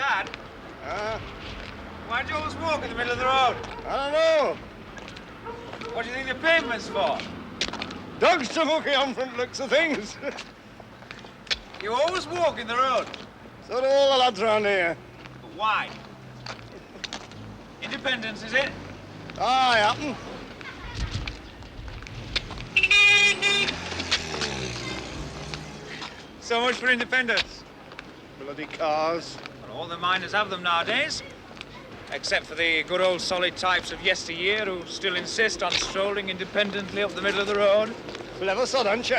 Dad? Why do you always walk in the middle of the road? I don't know. What do you think the pavement's for? Dogs to hook on from the looks of things. You always walk in the road. So do all the lads around here. But why? Independence, is it? Aye, happen. So much for independence. Bloody cars. Well, all the miners have them nowadays. Except for the good old solid types of yesteryear who still insist on strolling independently up the middle of the road. Clever sod, aren't you?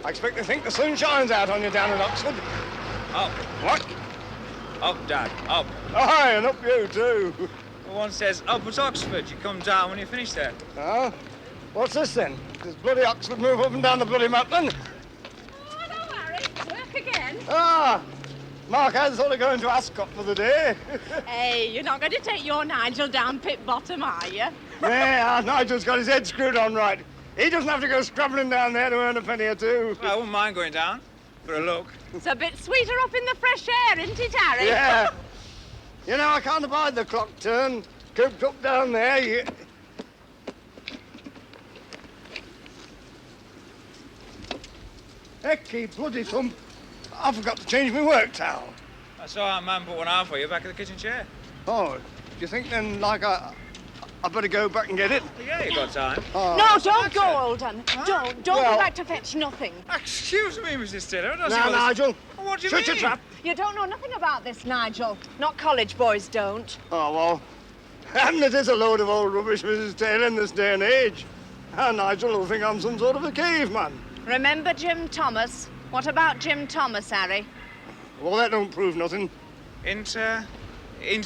I expect to think the sun shines out on you down in Oxford. Up. What? Up, Dad, up. Aye, and up you too. Well, one says up at Oxford. You come down when you finish there. Oh? What's this then? Does bloody Oxford move up and down the bloody map then? Oh, hello, Harry. Work again? Ah! Mark, I thought of going to Ascot for the day. Hey, you're not going to take your Nigel down pit bottom, are you? Yeah, Nigel's got his head screwed on right. He doesn't have to go scrabbling down there to earn a penny or two. Well, I wouldn't mind going down for a look. It's a bit sweeter up in the fresh air, isn't it, Harry? Yeah. You know, I can't abide the clock turn. Cooped up down there, Hecky bloody thump. I forgot to change my work towel. I saw our man put one out for you back of the kitchen chair. Oh, do you think then, like, I better go back and get it? Yeah, you got time. Oh. No, don't go, Alden. Huh? Don't Well- go back to fetch nothing. Excuse me, Mrs. Taylor. I don't see Now, what this- Nigel. What do you Shut mean? your trap. You don't know nothing about this, Nigel. Not college boys don't. Oh, well. And it is a load of old rubbish, Mrs. Taylor, in this day and age. And Nigel will think I'm some sort of a caveman. Remember Jim Thomas? What about Jim Thomas, Harry? Well, that don't prove nothing. Ain't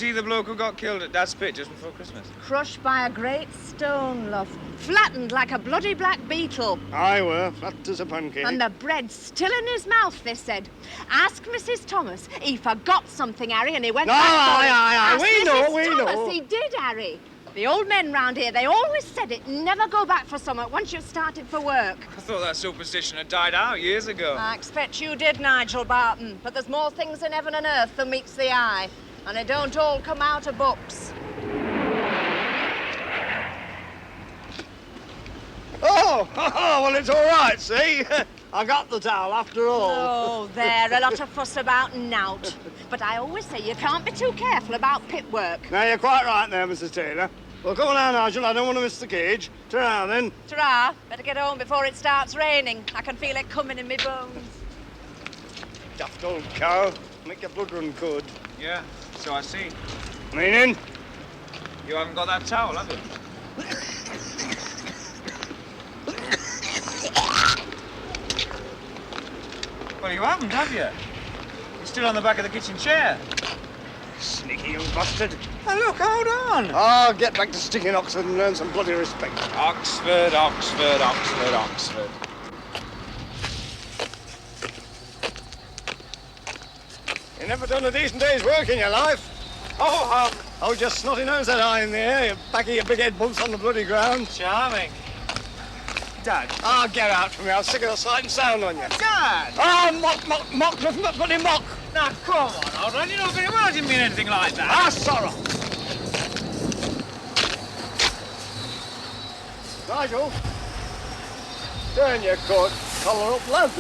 he the bloke who got killed at Dad's pit just before Christmas? Crushed by a great stone, love. Flattened like a bloody black beetle. I were, flat as a pancake. And the bread still in his mouth, they said. Ask Mrs. Thomas. He forgot something, Harry, and he went back for it. Aye. Ask We know, Mrs. we Thomas. know. He did, Harry. The old men round here, they always said it. Never go back for something once you've started for work. I thought that superstition had died out years ago. I expect you did, Nigel Barton. But there's more things in heaven and earth than meets the eye. And they don't all come out of books. Oh, well, it's all right, see? I got the towel after all. Oh, there, a lot of fuss about nout. But I always say you can't be too careful about pit work. Now, you're quite right there, Mrs. Taylor. Well, come on now, Nigel. I don't want to miss the cage. Ta-ra, then. Ta-ra. Better get home before it starts raining. I can feel it coming in me bones. Daft old cow. Make your blood run good. Yeah, so I see. Meaning? You haven't got that towel, have you? Well, you haven't, have you? It's still on the back of the kitchen chair. Sneaky young bastard. Oh, look, hold on. Oh, get back to sticking Oxford and learn some bloody respect. Oxford, Oxford, Oxford, Oxford. You never done a decent day's work in your life. Oh, just snotty nose that eye in the air. Your back of your big head bumps on the bloody ground. Charming. Dad. Oh, get out from me. I'll stick a sight and sound on you. Dad! Oh, mock, nothing but bloody mock. Now, come on, hold on. You know very well I didn't mean anything like that. Ah, sorrow. Nigel, turn your coat collar up, lad.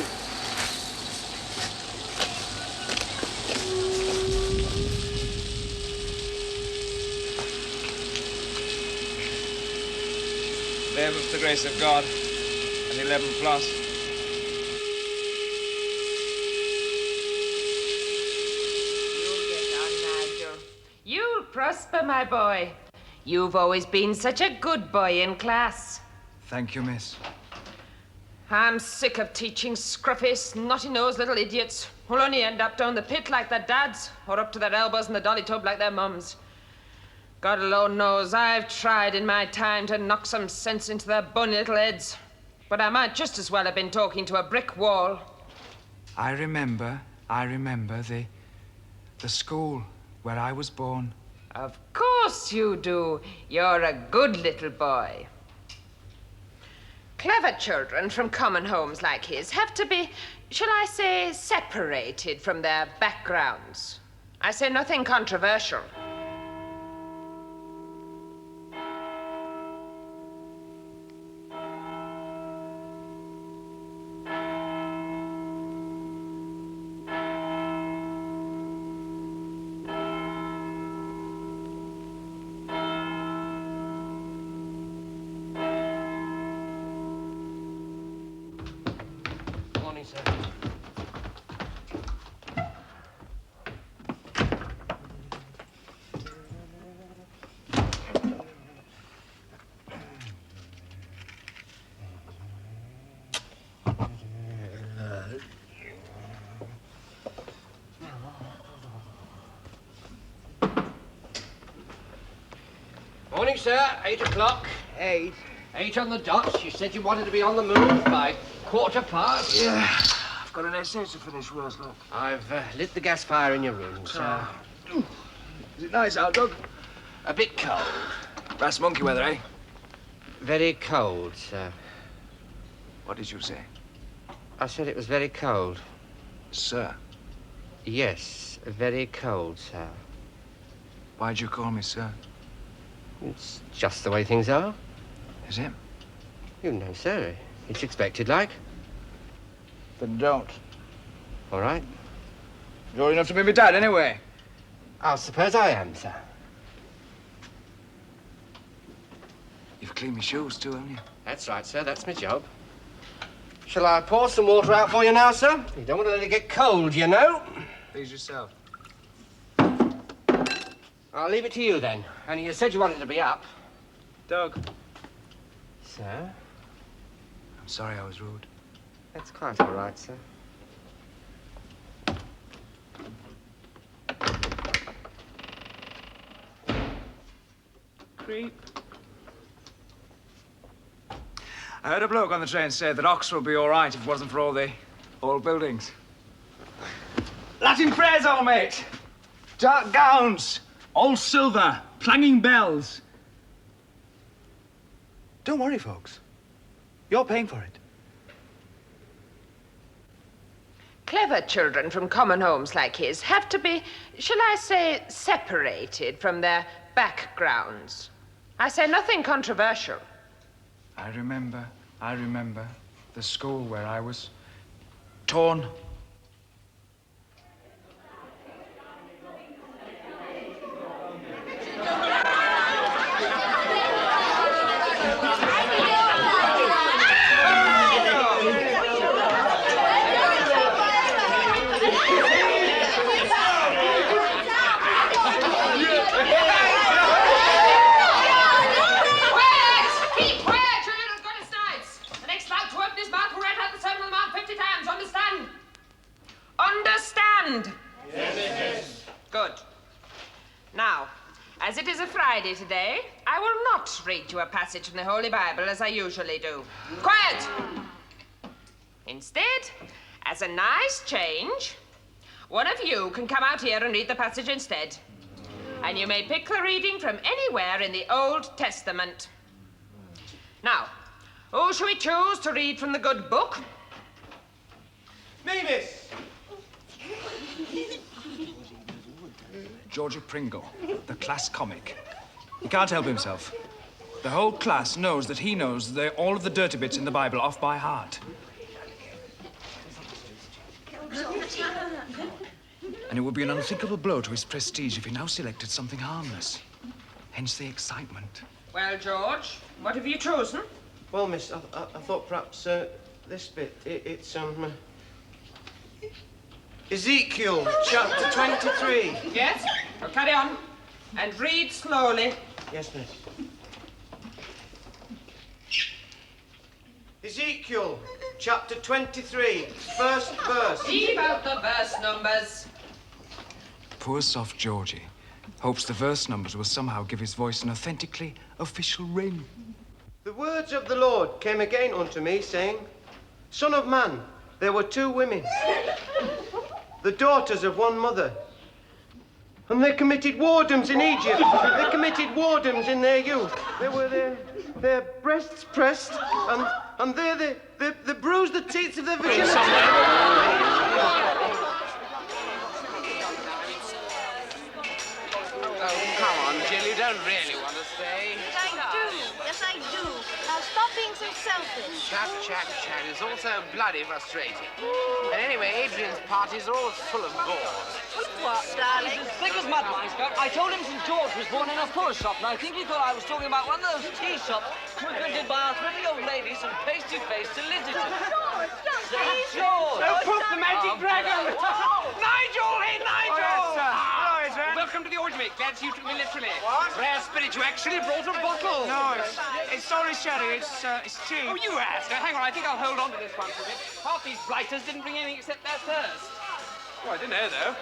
There was the grace of God, and 11 plus. You'll get on, Nigel. You'll prosper, my boy. You've always been such a good boy in class. Thank you, miss. I'm sick of teaching scruffy, snotty-nosed little idiots who'll only end up down the pit like their dads or up to their elbows in the dolly tub like their mums. God alone knows I've tried in my time to knock some sense into their bony little heads. But I might just as well have been talking to a brick wall. I remember the school where I was born. Of course you do. You're a good little boy. Clever children from common homes like his have to be, shall I say, separated from their backgrounds. I say nothing controversial. Morning, sir. Morning, sir. 8 o'clock. 8. 8 on the dot. You said you wanted to be on the move by 1:15. Yeah, I've got an essay to finish, Worsley. I've lit the gas fire in your room, sir. Is it nice out, Doug? A bit cold. Brass monkey weather, eh? Very cold, sir. What did you say? I said it was very cold. Sir? Yes, very cold, sir. Why'd you call me sir? It's just the way things are. Is it? You know, sir. It's expected, like. Then don't. All right. You're old enough to be my dad, anyway. I suppose I am, sir. You've cleaned my shoes, too, haven't you? That's right, sir. That's my job. Shall I pour some water out for you now, sir? You don't want to let it get cold, you know. Please yourself. I'll leave it to you, then. Only you said you wanted to be up. Doug. Sir? I'm sorry I was rude. That's quite all right, sir. Creep. I heard a bloke on the train say that Oxford would be all right if it wasn't for all the old buildings. Latin prayers, old mate. Dark gowns, all silver, clanging bells. Don't worry, folks. You're paying for it. Clever children from common homes like his have to be, shall I say, separated from their backgrounds. I say nothing controversial. I remember the school where I was torn. Understand? Yes. Good. Now, as it is a Friday today, I will not read you a passage from the Holy Bible as I usually do. Quiet! Instead, as a nice change, one of you can come out here and read the passage instead. And you may pick the reading from anywhere in the Old Testament. Now, who shall we choose to read from the good book? Me, miss. Georgie Pringle, the class comic. He can't help himself. The whole class knows that he knows all of the dirty bits in the Bible off by heart. And it would be an unthinkable blow to his prestige if he now selected something harmless. Hence the excitement. Well, George, what have you chosen? Well, miss, I thought perhaps this bit, it's Ezekiel, chapter 23. Yes? Well, carry on. And read slowly. Yes, miss. Ezekiel, chapter 23, first verse. Leave out the verse numbers. Poor soft Georgie hopes the verse numbers will somehow give his voice an authentically official ring. The words of the Lord came again unto me, saying, Son of man, there were 2 women, the daughters of one mother. And they committed whoredoms in Egypt. They committed whoredoms in their youth. They were their breasts pressed, and there they bruised the teats of their virginity. selfish. Chat is also bloody frustrating. And anyway, Adrian's parties are all full of bores. What, darling? As thick as mud, Scott. I told him St. George was born in a full shop, and I think he thought I was talking about one of those tea shops frequented by our thrifty old ladies and pasty-faced solicitors. St. George! Oh, poof, the magic dragon! Nigel! Hey, Nigel! Oh, yes, sir. Hello, Adrian. Welcome to the orgy, mate. Glad to see you took me literally. What? Rare spirit, you actually brought a bottle. No, it's sorry, Sherry. It's cheap. Oh, you asked. Now, hang on, I think I'll hold on to this one for a bit. Half these blighters didn't bring anything except their thirst. Oh, I didn't know, though.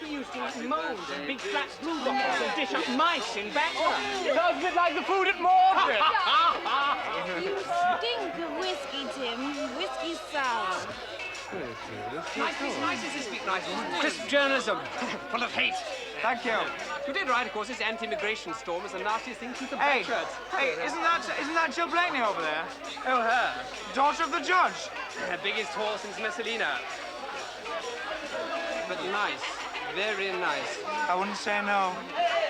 He used to eat moles and big flat blue bottles and dish up mice in Bachelor. Sounds a bit like the food at Mordred. You stink of whiskey, Tim. Whiskey sour. Nice is this bit, Nigel. Crisp journalism, full of hate. Thank you. You did right, of course. This anti-immigration storm is the nastiest thing since the Hey, Bachelors. hey, isn't that Jill Blakeney over there? Oh, her. Daughter of the judge. Her biggest horse since Messalina. But nice. Very nice. I wouldn't say no.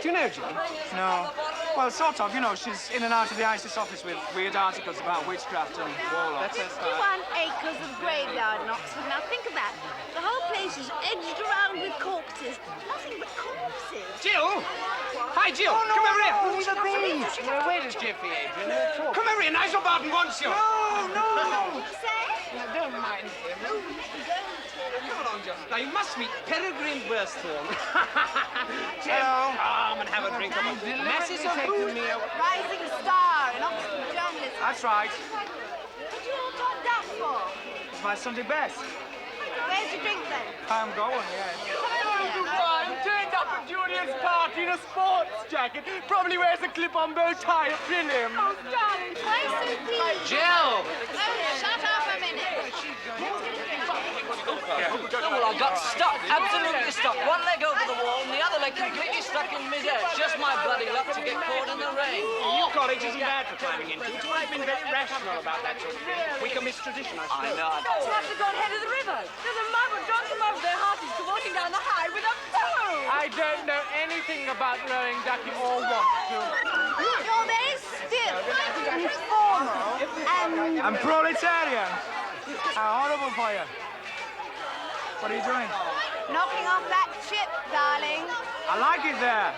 Do you know Jill? No. Well, sort of. You know, she's in and out of the ISIS office with weird articles about witchcraft and warlocks. That's her 51 acres of graveyard in Oxford. Now think of that. The whole place is edged around with corpses. Nothing but corpses. Jill! Hi, Jill. Oh, no, Come over here. no, he's a thief. Well, where is Jeffrey, Adrian? Come over here. Nigel Barton wants you. No. Say? Don't mind him. Come along, Jill. Now, you must meet Peregrine Worsthorne. Jill, come and have a drink of a masses of food. Rising star in Oxford journalism. That's right. What you all got that for? It's my Sunday best. Where's your drink then? I'm going, yes. Turned up at Julian's party in a sports jacket. Probably wears a clip-on bow tie at Brilliant. Oh, darling, why so pleased? Jill! Oh, shut up a minute. Oh, well, I got stuck, absolutely stuck. One leg over the wall and the other leg completely stuck in midair. Just my bloody luck to get caught in the rain. New college isn't bad for climbing into. It's always been very rational about that sort of thing. Weaker mistradition, I suppose. I know. You have to go ahead of the river. There's a mob of drunken mobs their hearties cavorting down the high with a bow. I don't know anything about rowing, Ducky, or what to. You're very stiff and formal and... I'm proletarian. How horrible for you. What are you doing? knocking off that chip, darling. I like it there.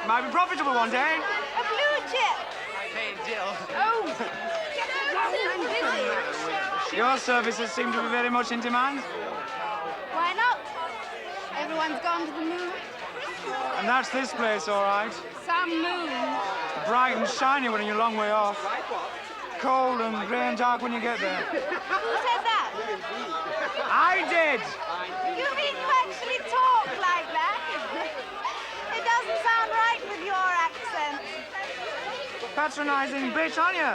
Might be profitable one day. A blue chip. Hey, Jill. Oh. I'm busy. Your services seem to be very much in demand. Why not? Everyone's gone to the moon. And that's this place, all right. Some moon. Bright and shiny when you're a long way off. Cold and grey and dark when you get there. Who said that? I did! You mean you actually talk like that? It doesn't sound right with your accent. Patronising bitch, aren't you?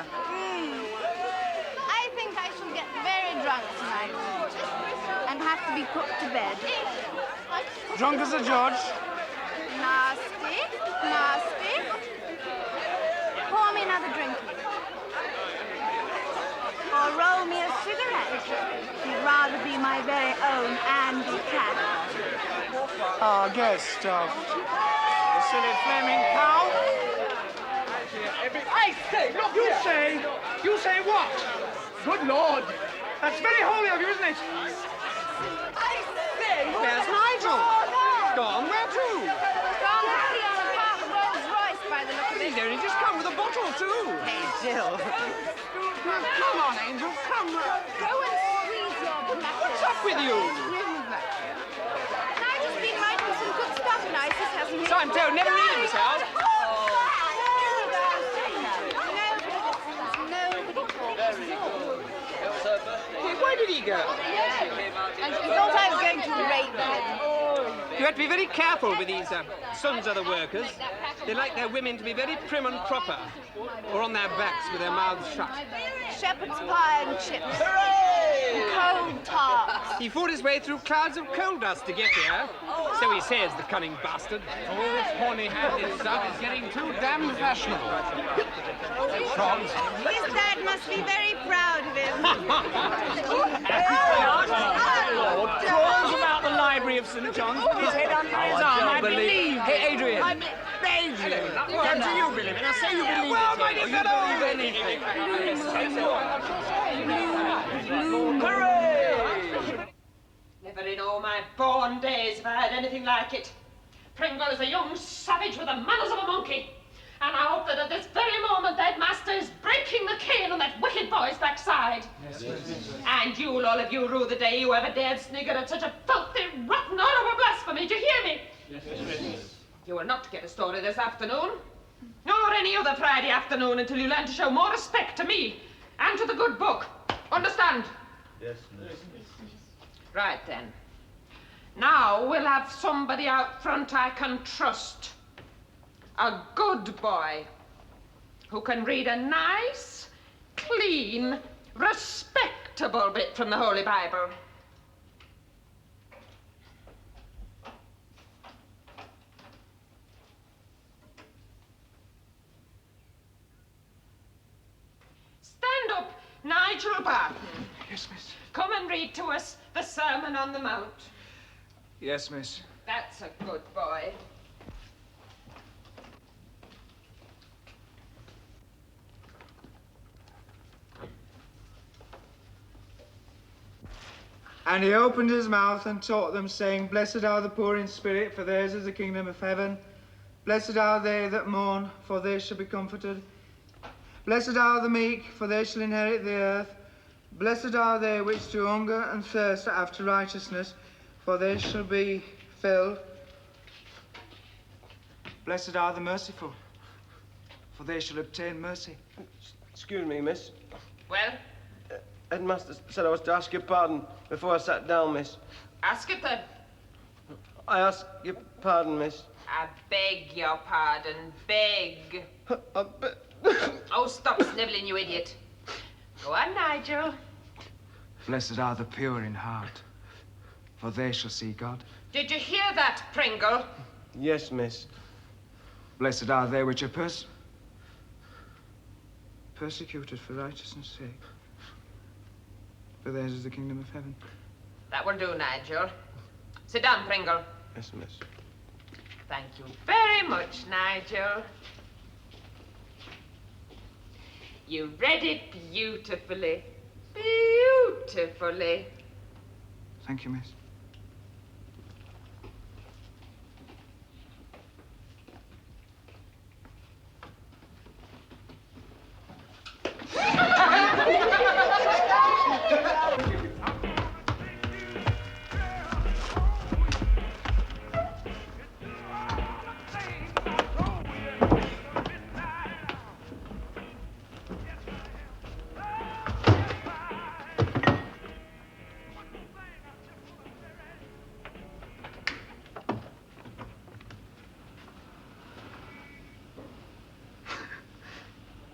I think I shall get very drunk tonight and have to be put to bed. Drunk as a judge. Nasty, nasty. Pour me another drink. Or roll me a cigarette. You'd rather be my very own Andy Cat. Oh, get stuffed. You silly flaming cow. I say, look here. You say what? Good Lord. That's very holy of you, isn't it? I say, Where's Nigel? Gone? Where to? Gone happy on a park Rolls Royce by the look of it. He's only just come with a bottle, too. Hey, Jill. Come on, Angel, come. Go and squeeze your black. What's up with you? Nigel's been writing some good stuff, Isis, hasn't he? So I'm told, never read it myself. Where did he go? And she thought I was going to rape him. You have to be very careful with these sons of the workers. They like their women to be very prim and proper, or on their backs with their mouths shut. Shepherd's pie and chips. Hooray! Cold tarts. He fought his way through clouds of coal dust to get here. So he says, the cunning bastard. Oh, this horny-handed stuff is getting too damn fashionable. Frogs. His dad must be very proud of him. Crawls about the library of St. John's with his head under his arm. I believe. Hey, Adrian. Babe, What do you believe in? I say you believe Hooray! Never in all my born days have I had anything like it. Pringle is a young savage with the manners of a monkey. And I hope that at this very moment that master is breaking the cane on that wicked boy's backside. Yes. And you'll all of you rue the day you ever dared snigger at such a filthy, rotten, horrible blasphemy. Do you hear me? Yes. You will not get a story this afternoon, nor any other Friday afternoon until you learn to show more respect to me and to the good book. Understand? Yes. Right then. Now we'll have somebody out front I can trust. A good boy who can read a nice, clean, respectable bit from the Holy Bible. Stand up, Nigel Barton. Yes, miss. Come and read to us the Sermon on the Mount. Yes, miss. That's a good boy. And he opened his mouth and taught them, saying, Blessed are the poor in spirit, for theirs is the kingdom of heaven. Blessed are they that mourn, for they shall be comforted. Blessed are the meek, for they shall inherit the earth. Blessed are they which do hunger and thirst after righteousness, for they shall be filled. Blessed are the merciful, for they shall obtain mercy. Excuse me, miss. Well? Headmaster said I was to ask your pardon before I sat down, miss. Ask it then. I ask your pardon, miss. I beg your pardon. Beg. Oh, stop snivelling, you idiot. Go on, Nigel. Blessed are the pure in heart, for they shall see God. Did you hear that, Pringle? Yes, miss. Blessed are they which are persecuted for righteousness' sake, for theirs is the kingdom of heaven. That will do, Nigel. Sit down, Pringle. Yes, miss. Thank you very much, Nigel. You read it beautifully. Beautifully. Thank you, miss.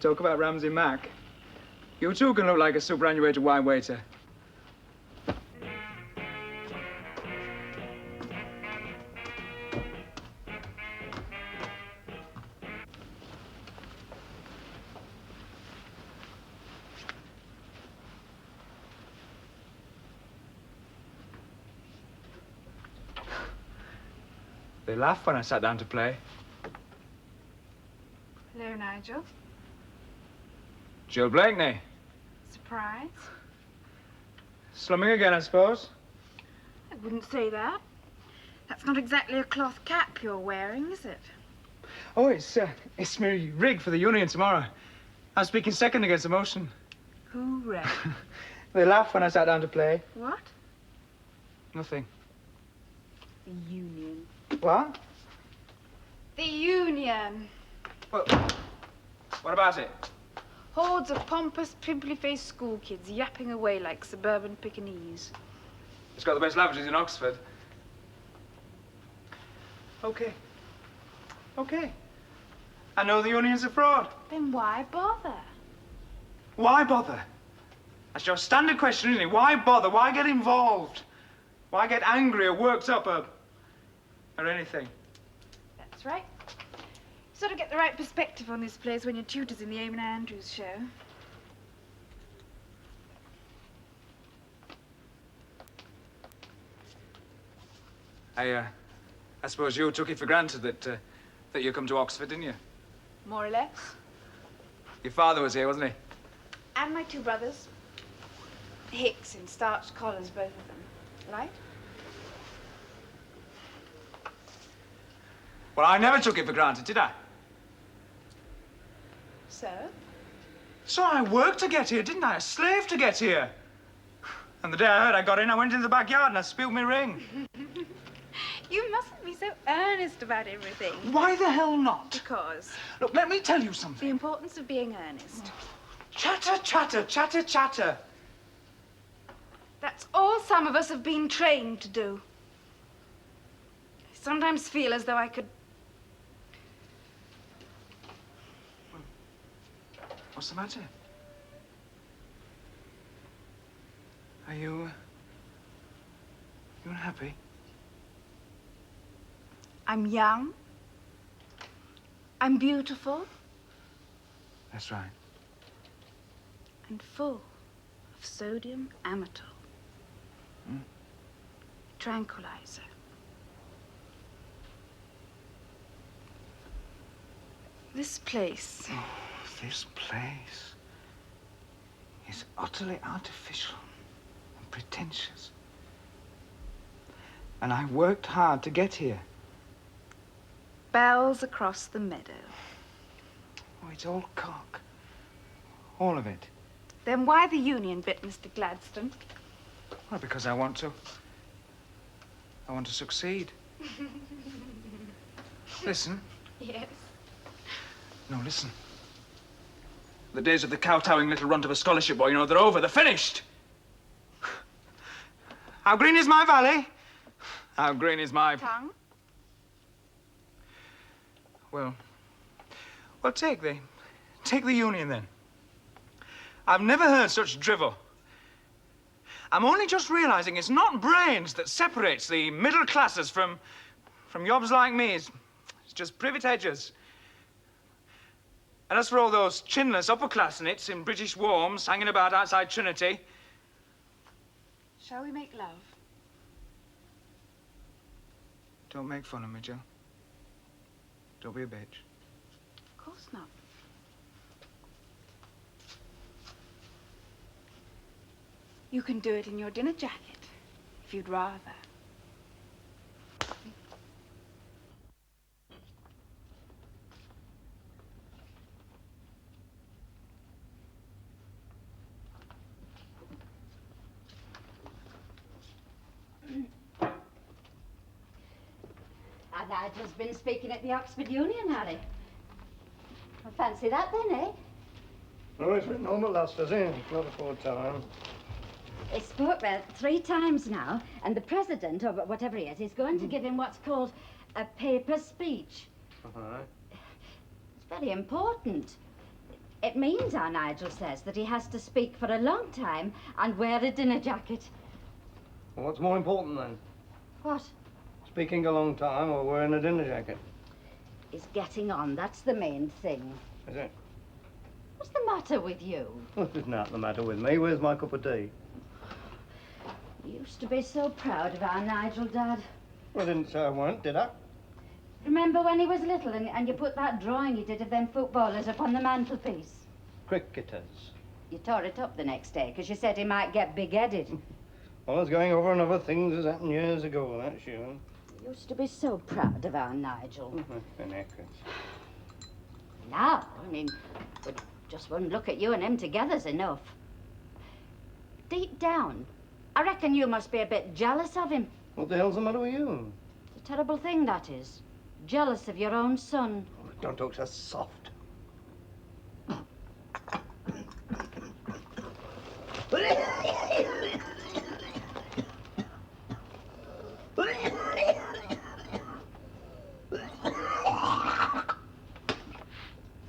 Talk about Ramsay Mack. You too can look like a superannuated wine waiter. They laughed when I sat down to play. Hello, Nigel. Jill Blakeney. Surprise? Slumming again, I suppose? I wouldn't say that. That's not exactly a cloth cap you're wearing, is it? Oh, it's me rig for the union tomorrow. I'm speaking second against the motion. Hooray. They laughed when I sat down to play. What? Nothing. The union. What? The union. Well, what about it? Hordes of pompous, pimply-faced school kids yapping away like suburban Pekingese. It's got the best lavatories in Oxford. Okay. Okay. I know the union's a fraud. Then why bother? Why bother? That's your standard question, isn't it? Why bother? Why get involved? Why get angry or worked up or anything? That's right. Sort of get the right perspective on this place when your tutor's in the Eamon Andrews show. I suppose you took it for granted that that you come to Oxford, didn't you? More or less. Your father was here, wasn't he? And my 2 brothers. Hicks in starched collars, both of them. Right? Well, I never took it for granted, did I? So? So I worked to get here, didn't I? A slave to get here. And the day I heard I got in, I went into the backyard and I spilled my ring. You mustn't be so earnest about everything. Why the hell not? Because. Look, let me tell you something. The importance of being earnest. Chatter, chatter, chatter, chatter. That's all some of us have been trained to do. I sometimes feel as though I could... What's the matter? Are you unhappy? I'm young. I'm beautiful. That's right. And full of sodium amytal. Tranquilizer. This place. Oh, this place is utterly artificial and pretentious. And I worked hard to get here. Bells across the meadow. Oh, it's all cock. All of it. Then why the union bit, Mr. Gladstone? Well, because I want to. I want to succeed. Listen. Yes. No, listen. The days of the kowtowing little runt of a scholarship boy, you know, they're over. They're finished. How green is my valley? How green is my... Tongue? Well, take the union then. I've never heard such drivel. I'm only just realizing it's not brains that separates the middle classes from yobs like me. It's just privet edges. And as for all those chinless upper-class nits in British warms hanging about outside Trinity... Shall we make love? Don't make fun of me, Jill. Don't be a bitch. Of course not. You can do it in your dinner jacket, if you'd rather. Nigel's been speaking at the Oxford Union, Harry. I fancy that then, eh? No, it's written home at last, has it? Not before time. He spoke there 3 times now, and the president, or whatever he is going to give him what's called a paper speech. It's very important. It means, our Nigel says, that he has to speak for a long time and wear a dinner jacket. Well, what's more important, then? What? Speaking a long time or wearing a dinner jacket? He's getting on, that's the main thing. Is it? What's the matter with you? Well, there's nothing the matter with me. Where's my cup of tea? You used to be so proud of our Nigel, Dad. Well, I didn't say I weren't, did I? Remember when he was little and you put that drawing he did of them footballers up on the mantelpiece? Cricketers. You tore it up the next day because you said he might get big-headed. Well, I was going over and over things that happened years ago, that's you. You used to be so proud of our Nigel. Now, I mean, just one look at you and him together's enough. Deep down, I reckon you must be a bit jealous of him. What the hell's the matter with you? It's a terrible thing, that is. Jealous of your own son. Oh, don't talk so soft.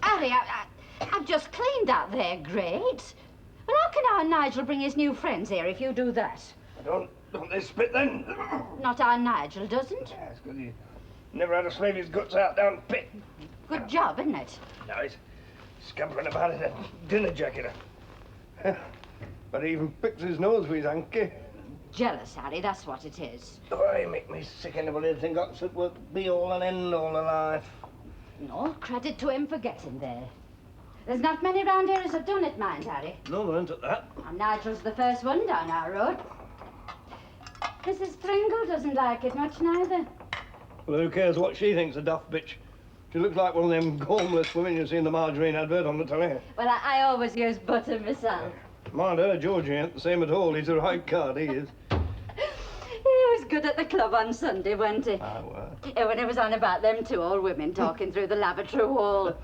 Harry, I've just cleaned that there grate. Well, how can our Nigel bring his new friends here if you do that? Don't they spit then? Not our Nigel doesn't. Yeah, it's good you never had to slave his guts out down the pit. Good job, isn't it? No, he's scampering about in a dinner jacket. But he even picks his nose with his hanky. Jealous, Harry, that's what it is. Oh, you make me sick. Anybody think Oxford will be all and end all of life. And all credit to him for getting there. There's not many round here as have done it, mind, Harry. No, there ain't at that. And Nigel's the first one down our road. Mrs. Pringle doesn't like it much neither. Well, who cares what she thinks, a daft bitch? She looks like one of them homeless women you see in the margarine advert on the telly. Well, I always use butter myself. Mind her, Georgie ain't the same at all. He's a right card, he is. He was good at the club on Sunday, wasn't he? Ah, well. Yeah, when he was on about them two old women talking through the lavatory wall.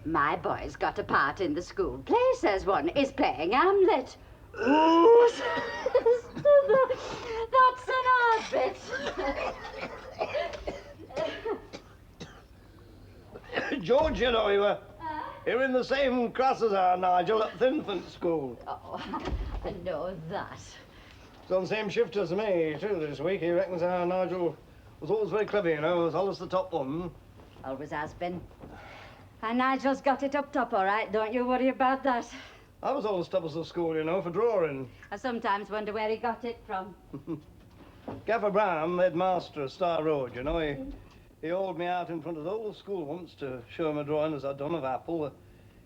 My boy's got a part in the school play, says one. He's playing Hamlet. Ooh, that's an odd bit. George, you know, you're in the same class as our Nigel at the infant school. Oh, I know that. He's on the same shift as me, too, this week. He reckons our Nigel was always very clever, you know, was always the top one. Always has been. And Nigel's got it up top, all right. Don't you worry about that. I was always top of the school, you know, for drawing. I sometimes wonder where he got it from. Gaffer Brown, headmaster of Star Road, you know, he hauled me out in front of the whole school once to show him a drawing as I'd done of Apple.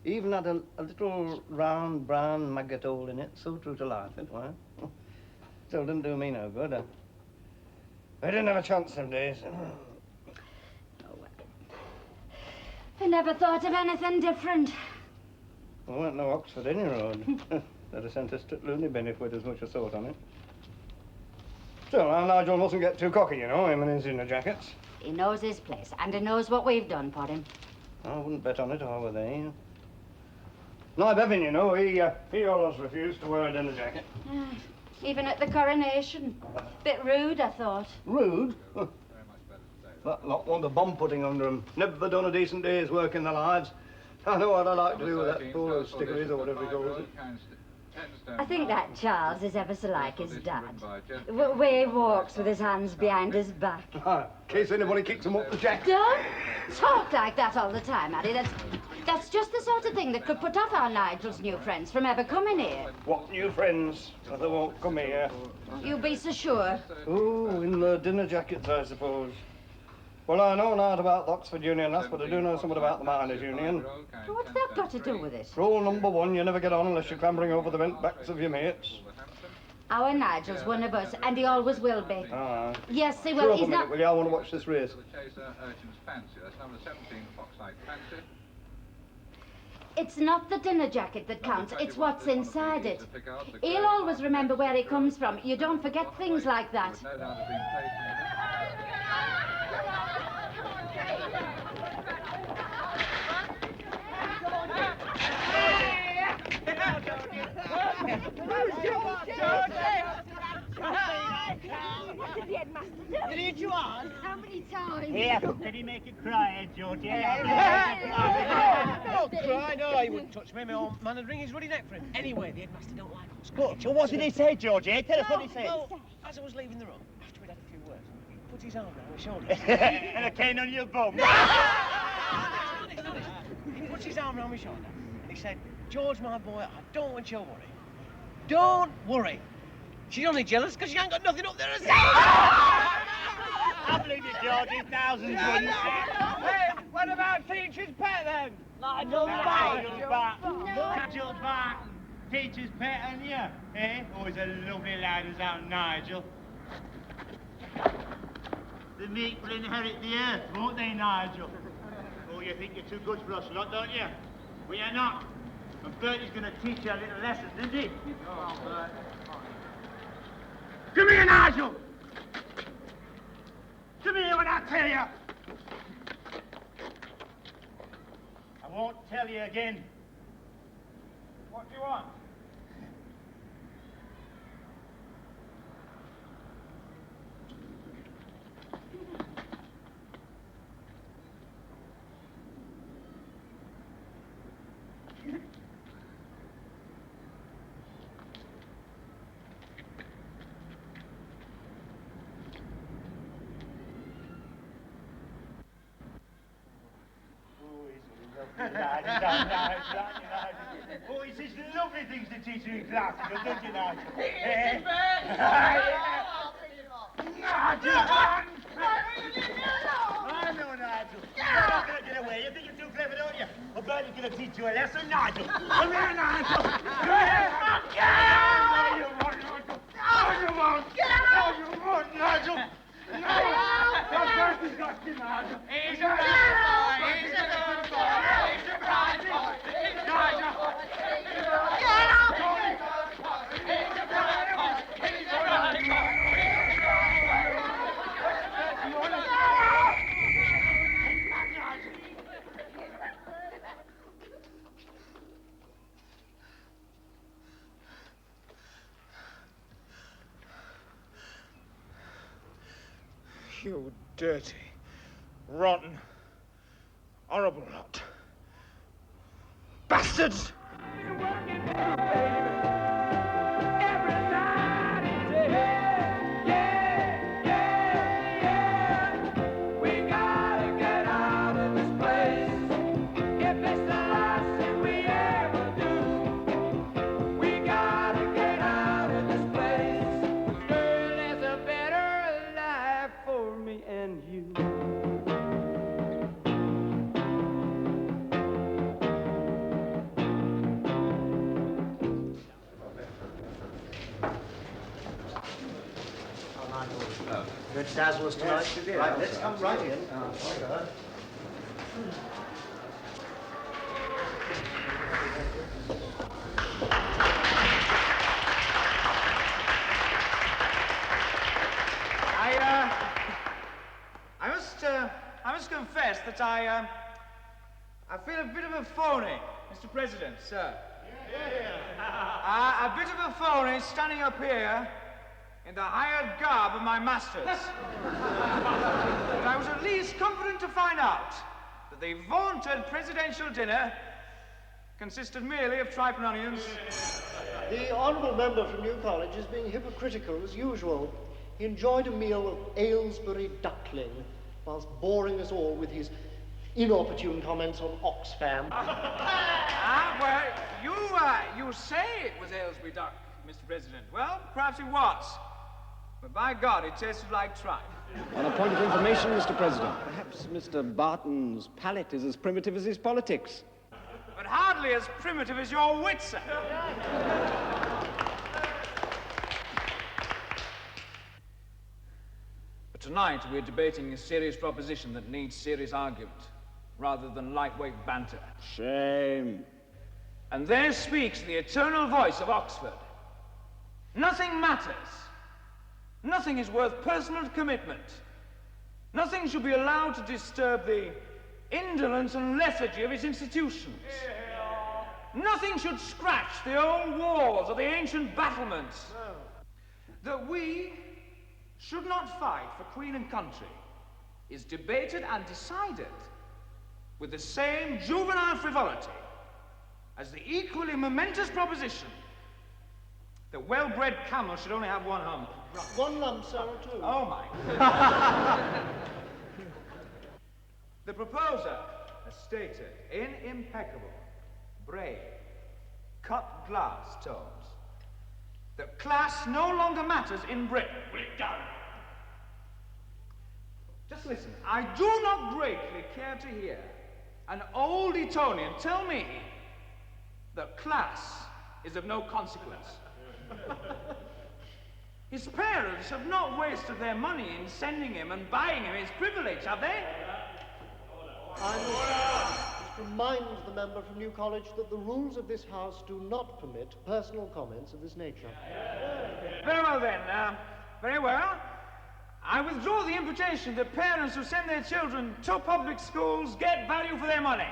He even had a little round brown maggot hole in it, so true to life it was. Still didn't do me no good. I didn't have a chance some days. I never thought of anything different. There weren't no Oxford any road. They'd have sent us to loony bin if we'd as much as thought on it. Still, our Nigel mustn't get too cocky, you know, him and his inner jackets. He knows his place, and he knows what we've done for him. I wouldn't bet on it, or were they? No, Bevan, you know, he always refused to wear a dinner jacket. Even at the coronation. Bit rude, I thought. Rude? That lot want a bomb putting under them. Never done a decent day's work in their lives. I know what I like to do with that poor stickeries or whatever he calls it. I think that Charles is ever so like his dad. The way he walks with his hands behind his back. In case anybody kicks him up the jack. Don't talk like that all the time, Harry. That's just the sort of thing that could put off our Nigel's new friends from ever coming here. What new friends? They won't come here. You be so sure. Oh, in the dinner jackets, I suppose. Well, I know not about the Oxford Union, lass, but I do know something about the Miners' Union. What's that got to do with it? Rule number one, you never get on unless you're clambering over the bent backs of your mates. Our Nigel's one of us, and he always will be. Ah. Yes, he will. Sure, He's not... will you? I want to watch this race. It's not the dinner jacket that counts, it's what's inside it. He'll always remember where he comes from. You don't forget things like that. Did you on? How many times? Here, did he make you cry, Georgie? Oh, cry? No, he wouldn't touch me. My old man would wring his ruddy neck for him. Anyway, the headmaster don't like us. But what did he say, Georgie? Tell us what he said. Well, as I was leaving the room, after we'd had a few words, he put his arm round my shoulder. And a cane on your bum. He put his arm round my shoulder and he said, George, my boy, I don't want you to worry. Don't worry. She's only jealous because she ain't got nothing up there to say. I believe you, Georgie. Thousands wouldn't. Hey, what about teacher's pet then? Nigel Barton. Nigel Barton. Teacher's pet and you, eh? Always a lovely lad as our Nigel. The meek will inherit the earth, won't they, Nigel? Oh, you think you're too good for us lot, don't you? Well, you're not. And Bertie's going to teach you a little lesson, isn't he? Oh, Bert. Come here, Nigel! Come here when I tell you! I won't tell you again. What do you want? Oh, he says lovely things to teach you in class, don't you, Nigel? Eh? Nigel! I know, Nigel. You're not going to get away clever, don't you? I bet he's going to teach you a lesson, Nigel. Come here, Nigel. Come here. Get out! No, you won't, Nigel. No, you won't. Get out! No, you won't, Nigel. No. Of course he's got you, Nigel. He's a good boy. He's a good boy. He's a bright boy. Nigel. Get out! He's a bright boy. He's a bright boy. You dirty, rotten, horrible lot. Bastards! Good dazzlers tonight. Yes, right, let's come right in. I must confess that I feel a bit of a phony, Mr. President, sir. A bit of a phony standing up here in the hired garb of my masters. But I was at least confident to find out that the vaunted presidential dinner consisted merely of tripe and onions. The honourable member from New College is being hypocritical as usual. He enjoyed a meal of Aylesbury duckling whilst boring us all with his inopportune comments on Oxfam. Well, you say it was Aylesbury duck, Mr. President. Well, perhaps it was. But by God, it tasted like tripe. On a point of information, Mr. President, perhaps Mr. Barton's palate is as primitive as his politics. But hardly as primitive as your wit, sir. But tonight we're debating a serious proposition that needs serious argument, rather than lightweight banter. Shame. And there speaks the eternal voice of Oxford. Nothing matters. Nothing is worth personal commitment. Nothing should be allowed to disturb the indolence and lethargy of its institutions. Nothing should scratch the old walls or the ancient battlements. That we should not fight for Queen and country is debated and decided with the same juvenile frivolity as the equally momentous proposition that well-bred camels should only have one hump. One lump, sir, or two? Oh, my. The proposer has stated in impeccable, brave, cut glass tones that class no longer matters in Britain. Just listen. I do not greatly care to hear an old Etonian tell me that class is of no consequence. His parents have not wasted their money in sending him and buying him his privilege, have they? I must remind the member from New College that the rules of this house do not permit personal comments of this nature. Very well, then. Very well. I withdraw the imputation that parents who send their children to public schools get value for their money.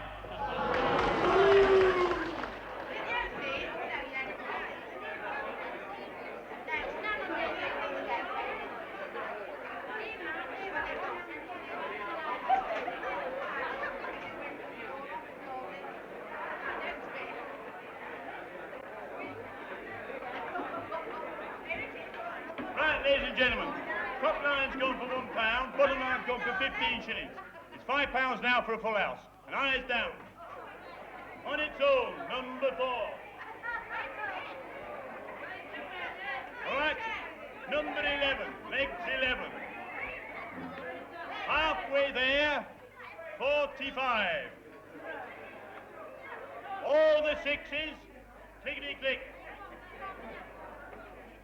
Ladies and gentlemen, top line's gone for £1, bottom line's gone for 15 shillings. It's £5 now for a full house. And eyes down. On its own, number 4. All right, number 11, legs 11. Halfway there, 45. All the sixes. Clickety-click.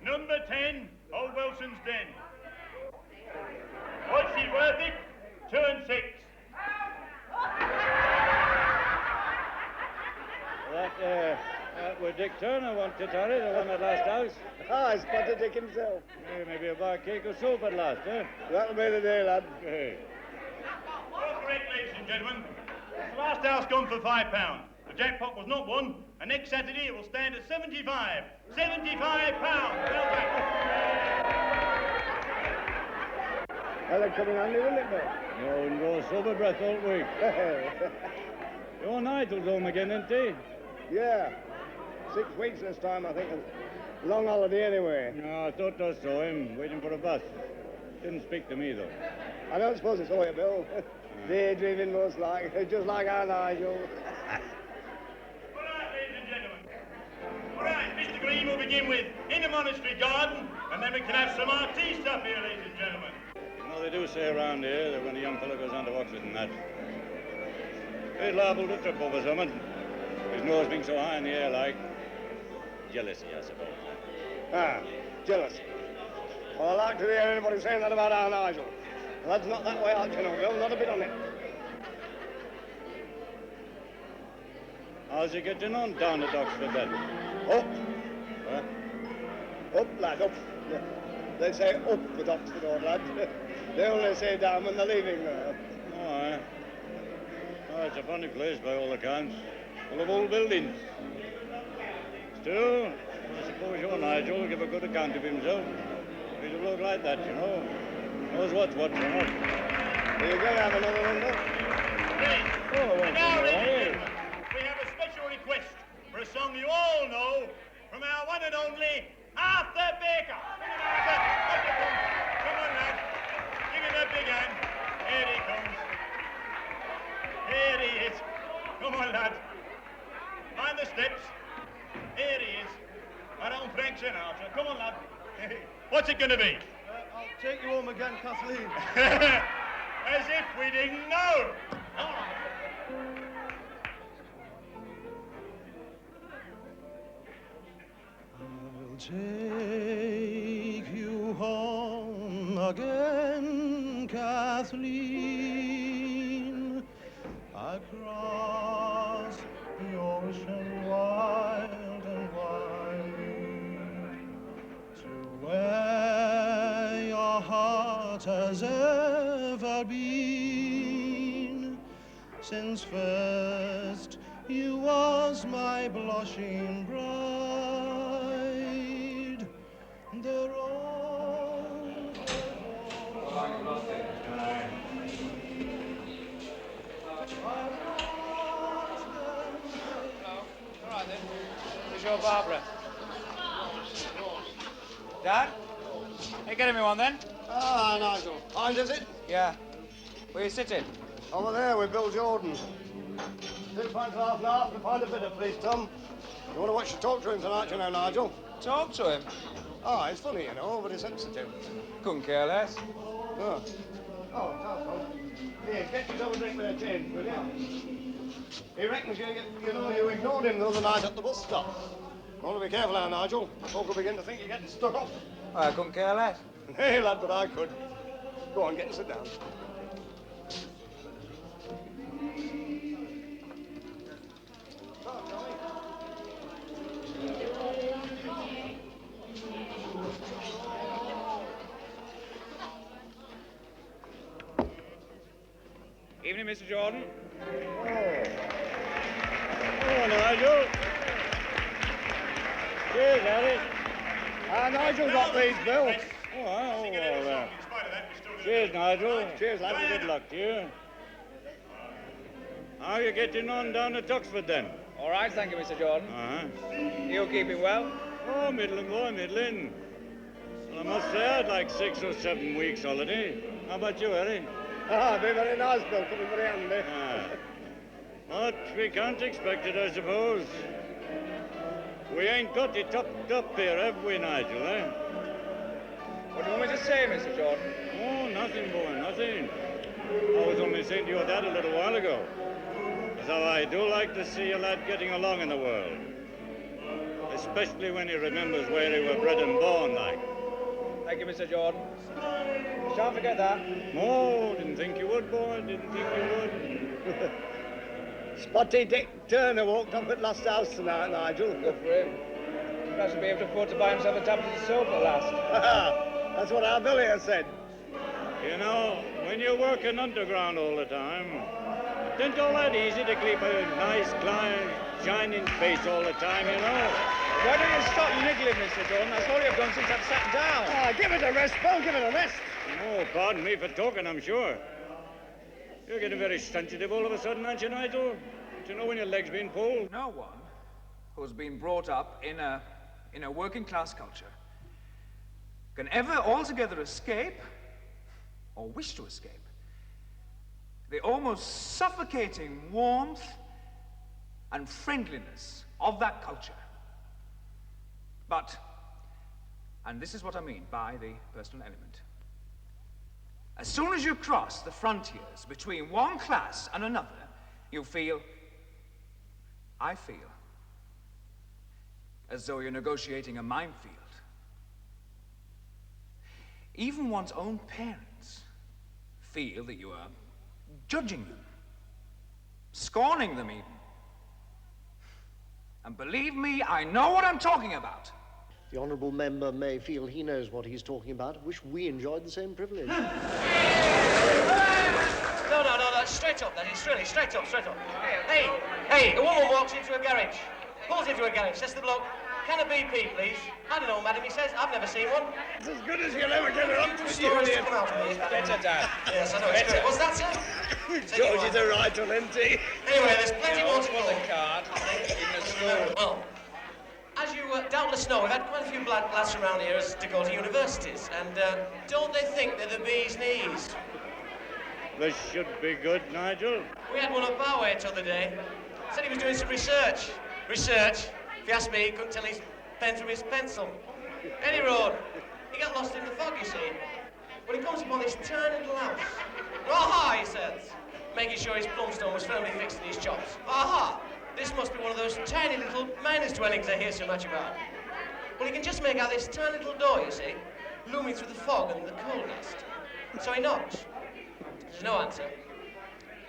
Number 10, Old Wilson's Den. What's she worth it? 2 and 6. That was Dick Turner wanted to Harry, the one at last house. I spotted Dick himself. Hey, maybe a bar cake or soup at last, eh? That'll be the day, lad. Hey. All correct, ladies and gentlemen. The last house gone for £5. The jackpot was not won, and next Saturday it will stand at 75. £75. Well done. Well, they're coming handy, will it, mate? No, and go sober breath all week. Your Nigel's home again, isn't he? Yeah. 6 weeks this time, I think. Long holiday anyway. No, I thought I saw him waiting for a bus. Didn't speak to me, though. I don't suppose it's all you, Bill. Daydreaming most like, just like our Nigel. All right, ladies and gentlemen. All right, Mr. Green will begin with In the Monastery Garden, and then we can have some tea stuff here, ladies and gentlemen. You know, they do say around here that when a young fellow goes on to Oxford and that, he's liable to trip over something. His nose being so high in the air like jealousy, I suppose. Ah, jealousy. Well, I like to hear anybody saying that about our Nigel. That's not that way out, you know, Bill, not a bit on it. How's he getting on down at Oxford then? Up. Huh? Up, lad, up. They say up at Oxford, old lad. They only say down when they're leaving there. Oh, aye. Oh, it's a funny place by all accounts. Full of old buildings. Still, I suppose your Nigel will give a good account of himself. He's a bloke like that, you know. Knows what's what, you know. Are you going to have another one, though? And now, ladies and gentlemen, we have a special request for a song you all know from our one and only Arthur Baker. Arthur, up you come. Come on, lad. Give him a big hand. Here he comes. Here he is. Come on, lad. Mind the steps. Here he is. Our own Frank Sinatra. Come on, lad. What's it going to be? I'll take you home again, Kathleen. As if we didn't know. All right. I'll take you home again, Kathleen, across the ocean wild and wide, to where your heart has ever been, since first you was my blushing bride. The rose. All right, then. Here's your Barbara. Dad? Hey, get me one, then. Ah, Nigel. Fine, is it? Yeah. Where you sitting? Over there with Bill Jordan. £6 half an hour to find a bidder, please, Tom. You want to watch you talk to him tonight, you know, Nigel? Talk to him? Oh, he's funny, you know, but he's sensitive. Couldn't care less. Oh, Tom. Here, get yourself a drink with a change, will you? He reckons you ignored him the other night at the bus stop. You want to be careful now, Nigel. Folk will begin to think you're getting stuck up. I couldn't care less. Hey, lad, but I could. Go on, get and sit down. Evening, Mr. Jordan. Oh, Nigel. Cheers, Harry. Nigel got these, Bill. Cheers, Nigel. Cheers, lad. Good luck to you. How are you getting on down at Oxford, then? All right, thank you, Mr. Jordan. You keeping well? Oh, middling, boy, middling. Well, I must say I'd like 6 or 7 weeks holiday. How about you, Harry? It'd be very nice, Bill. Could be very handy. But we can't expect it, I suppose. We ain't got it topped up here, have we, Nigel, eh? What do you want me to say, Mr. Jordan? Oh, nothing, boy, nothing. I was only saying to your dad a little while ago. As though I do like to see a lad getting along in the world. Especially when he remembers where he were bred and born, like. Thank you, Mr. Jordan. Shan't forget that. No, didn't think you would, boy. Didn't think you would. Spotty Dick Turner walked up at Lost House tonight, Nigel. Good for him. Perhaps he'll be able to afford to buy himself a tablet of soap at last. That's what our Billy has said. You know, when you're working underground all the time, it ain't all that easy to keep a nice, clean, shining face all the time, you know. Why don't you stop niggling, Mr. Jordan? That's all you've done since I've sat down. Ah, give it a rest, Bill, give it a rest. Oh, pardon me for talking, I'm sure. You're getting very sensitive all of a sudden, aren't you, Nigel? Do you know when your leg's been pulled? No one who's been brought up in a working class culture can ever altogether escape or wish to escape the almost suffocating warmth and friendliness of that culture. But, and this is what I mean by the personal element, as soon as you cross the frontiers between one class and another, you feel, I feel, as though you're negotiating a minefield. Even one's own parents feel that you are judging them, scorning them even. And believe me, I know what I'm talking about. The honourable member may feel he knows what he's talking about. I wish we enjoyed the same privilege. No, straight up, that is, really, straight up. Hey, a woman walks into a garage, pulls into a garage, says to the bloke, "Can a BP, please?" "I don't know, madam," he says, "I've never seen one." It's as good as you'll ever get her up to the Stories to union. come out of me. Better, Dad. Yes, I know. It's great. What's that, sir? George is a right one, isn't he? Anyway, there's plenty more to go. The card in the school. Well, as you doubtless know, we've had quite a few lads around here to go to universities, and don't they think they're the bee's knees? This should be good, Nigel. We had one up our way the other day. Said he was doing some research. Research? If you ask me, he couldn't tell his pen from his pencil. Any road. He got lost in the fog, you see. When he comes upon this tiny little house. "Aha," he says, making sure his plumstone was firmly fixed in his chops. "Aha! This must be one of those tiny little miners' dwellings I hear so much about." Well, he can just make out this tiny little door, you see, looming through the fog and the coal dust. So he knocks. There's no answer.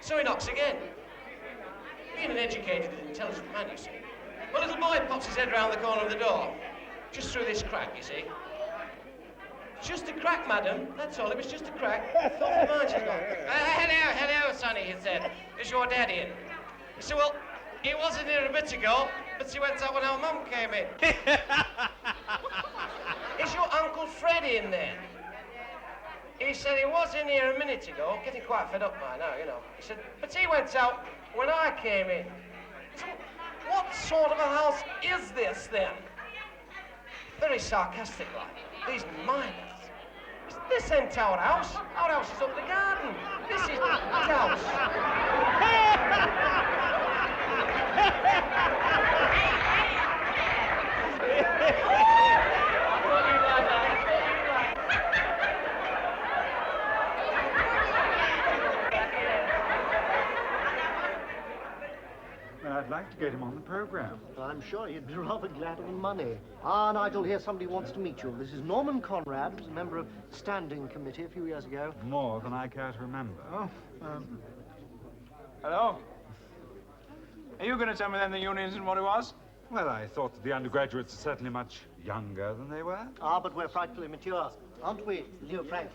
So he knocks again. Being an educated and intelligent man, you see. Well, little boy pops his head round the corner of the door, just through this crack, you see. "Just a crack, madam. That's all. It was just a crack. Thought the margin's gone." Hello, sonny," he said. "Is your daddy in?" He said, "Well, he wasn't here a bit ago, but he went out when our mum came in." "Is your Uncle Freddie in there?" He said he was in here a minute ago, getting quite fed up by now, you know. He said, "But he went out when I came in." So, what sort of a house is this, then? Very sarcastic like. These miners. This ain't our house. Our house is up the garden. This is the house. Well, I'd like to get him on the program. I'm sure he'd be rather glad of the money. Ah, Nigel, here somebody wants to meet you. This is Norman Conrad, who was a member of Standing Committee a few years ago. More than I care to remember. Oh, hello? Are you going to tell me then the union isn't what it was? Well, I thought that the undergraduates are certainly much younger than they were. Ah, but we're frightfully mature, aren't we, Leo Frank?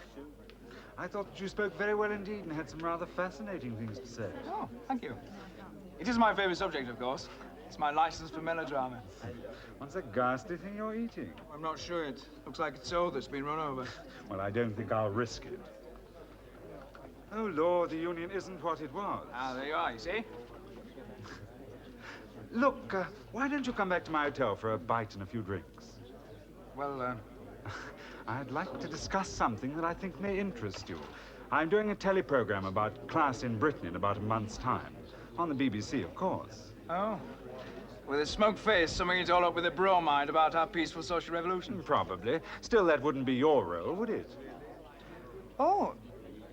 I thought that you spoke very well indeed and had some rather fascinating things to say. Oh, thank you. It is my favourite subject, of course. It's my license for melodrama. What's that ghastly thing you're eating? I'm not sure. It looks like it's old that's been run over. Well, I don't think I'll risk it. Oh, Lord, the union isn't what it was. Ah, there you are, you see? Look, why don't you come back to my hotel for a bite and a few drinks? Well, I'd like to discuss something that I think may interest you. I'm doing a teleprogram about class in Britain in about a month's time. On the BBC, of course. Oh? With a smug face, summing it all up with a bromide about our peaceful social revolution? Probably. Still, that wouldn't be your role, would it? Oh,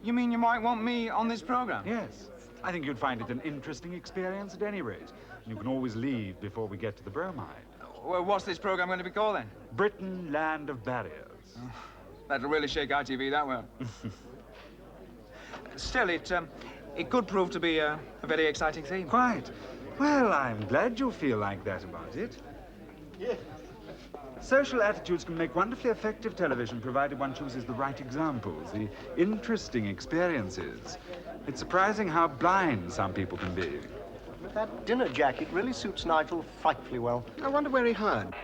you mean you might want me on this program? Yes. I think you'd find it an interesting experience at any rate. You can always leave before we get to the bromide. Well, what's this program going to be called then? Britain, Land of Barriers. Oh, that'll really shake ITV, that will. Still, it could prove to be a very exciting theme. Quite. Well, I'm glad you feel like that about it. Yeah. Social attitudes can make wonderfully effective television, provided one chooses the right examples, the interesting experiences. It's surprising how blind some people can be. That dinner jacket really suits Nigel frightfully well. I wonder where he heard.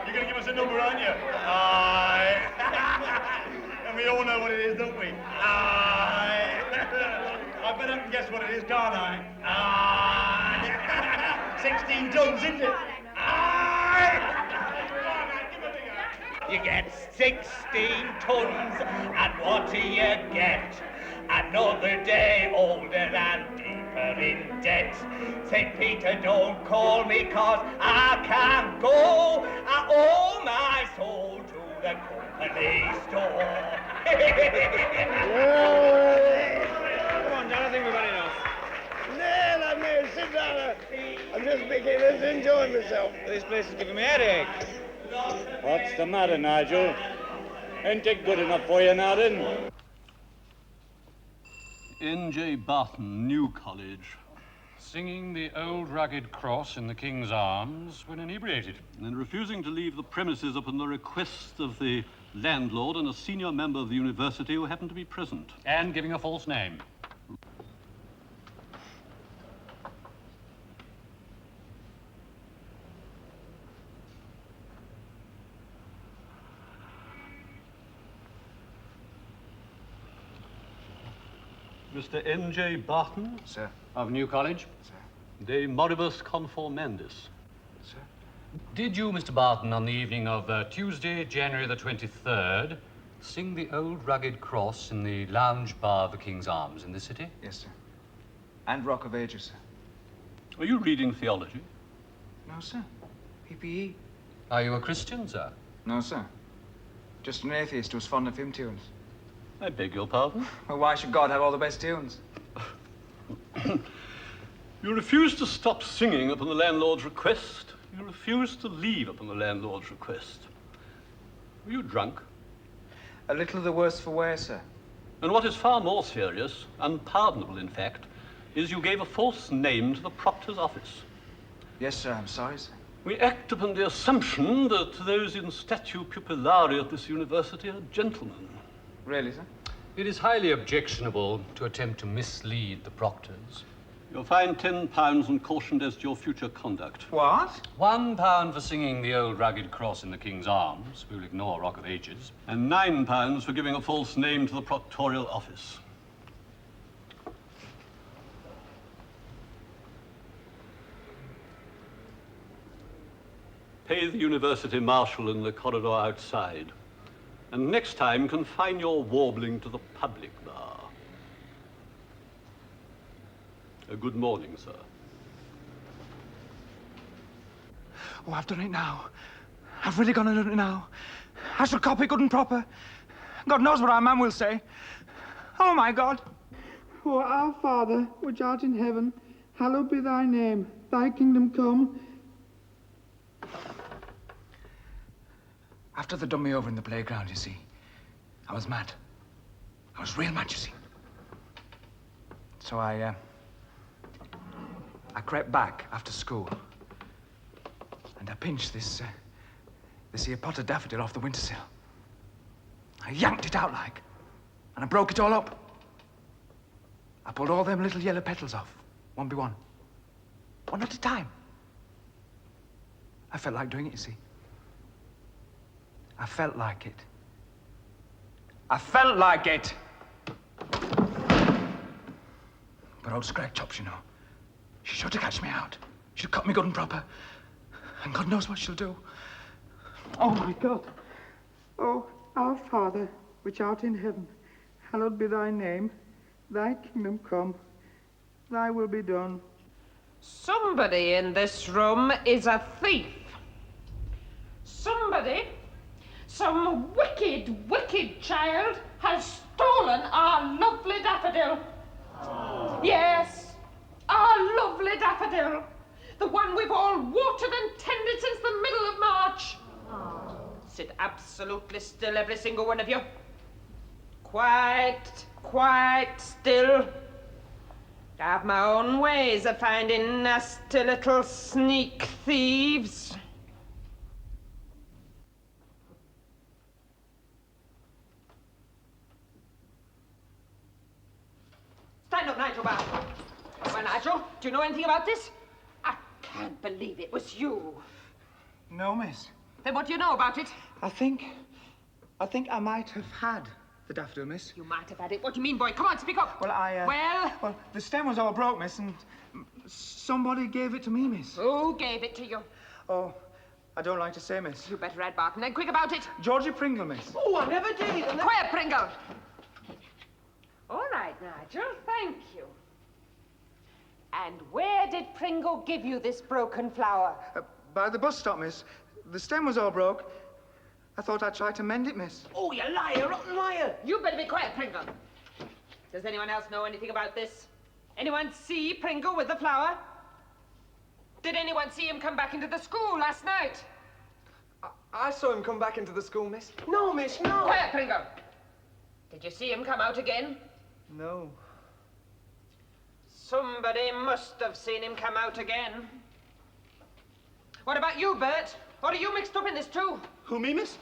You're going to give us a number, aren't you? Aye. And we all know what it is, don't we? Aye. I bet I can guess what it is, can't I? Aye. 16 tons, isn't it? Aye. You get 16 tons, and what do you get? Another day older and deeper in debt. St. Peter, don't call me, 'cause I can't go. I owe my soul to the company store. Come on, John, I think we've had enough. Nay, lad, mate, sit down. I'm just beginning to enjoy myself. This place is giving me a headache. What's the matter, Nigel? Ain't it good enough for you now, then? N.J. Barton, New College, singing the old rugged cross in the King's Arms when inebriated. And refusing to leave the premises upon the request of the landlord and a senior member of the university who happened to be present. And giving a false name. Mr. N.J. Barton? Sir. Of New College? Sir. De moribus conformandis. Sir. Did you, Mr. Barton, on the evening of Tuesday, January the 23rd, sing the old rugged cross in the lounge bar of the King's Arms in the city? Yes, sir. And Rock of Ages, sir. Are you reading theology? No, sir. PPE. Are you a Christian, sir? No, sir. Just an atheist who's fond of hymn tunes. I beg your pardon? Well, why should God have all the best tunes? You refuse to stop singing upon the landlord's request. You refuse to leave upon the landlord's request. Were you drunk? A little the worse for wear, sir. And what is far more serious, unpardonable in fact, is you gave a false name to the proctor's office. Yes, sir, I'm sorry, sir. We act upon the assumption that those in statu pupillari at this university are gentlemen. Really, sir? It is highly objectionable to attempt to mislead the proctors. You're fined £10 and cautioned as to your future conduct. What? £1 for singing the old rugged cross in the King's Arms. We'll ignore Rock of Ages. And £9 for giving a false name to the proctorial office. Pay the university marshal in the corridor outside. And next time, confine your warbling to the public bar. Good morning, sir. Oh, I've done it now. I've really gone and done it now. I shall copy good and proper. God knows what our man will say. Oh, my God. Oh, our Father, which art in heaven, hallowed be thy name. Thy kingdom come. After they done me over in the playground, you see, I was mad. I was real mad, you see. So I crept back after school, and I pinched this here pot of daffodil off the windowsill. I yanked it out like, and I broke it all up. I pulled all them little yellow petals off, one by one at a time. I felt like doing it, you see. I felt like it. I felt like it! But old Scrag Chops, you know, she's sure to catch me out. She'll cut me good and proper. And God knows what she'll do. Oh, my God. Oh, our Father, which art in heaven, hallowed be thy name. Thy kingdom come. Thy will be done. Somebody in this room is a thief. Somebody, some wicked, wicked child has stolen our lovely daffodil. Yes, our lovely daffodil. The one we've all watered and tended since the middle of March. Sit absolutely still, every single one of you. Quite still. I have my own ways of finding nasty little sneak thieves. Stand up, Nigel Barton. Well, Nigel, do you know anything about this? I can't believe it was you. No, miss. Then what do you know about it? I think I might have had the daffodil, miss. You might have had it. What do you mean, boy? Come on, speak up. Well, Well, the stem was all broke, miss, and somebody gave it to me, miss. Who gave it to you? Oh, I don't like to say, miss. You better add Barton, then quick about it. Georgie Pringle, miss. Oh, I never did. Quiet, Pringle. All right, Nigel, thank you. And where did Pringle give you this broken flower? By the bus stop, miss. The stem was all broke. I thought I'd try to mend it, miss. Oh, you liar, rotten liar. You better be quiet, Pringle. Does anyone else know anything about this? Anyone see Pringle with the flower? Did anyone see him come back into the school last night? I saw him come back into the school, miss. No, miss, no. Quiet, Pringle. Did you see him come out again? No. Somebody must have seen him come out again. What about you, Bert? Or are you mixed up in this too? Who, me, miss?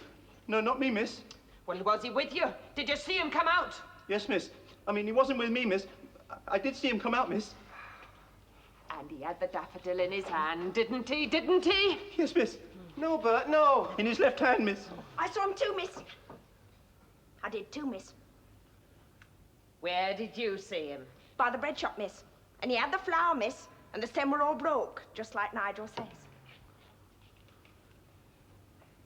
No, not me, miss. Well, was he with you? Did you see him come out? Yes, miss. I mean, he wasn't with me, miss. I did see him come out, miss. And he had the daffodil in his hand, didn't he? Didn't he? Yes, miss. No, Bert, no. In his left hand, miss. I saw him too, miss. I did too, miss. Where did you see him? By the bread shop, miss. And he had the flower, miss, and the stem were all broke, just like Nigel says.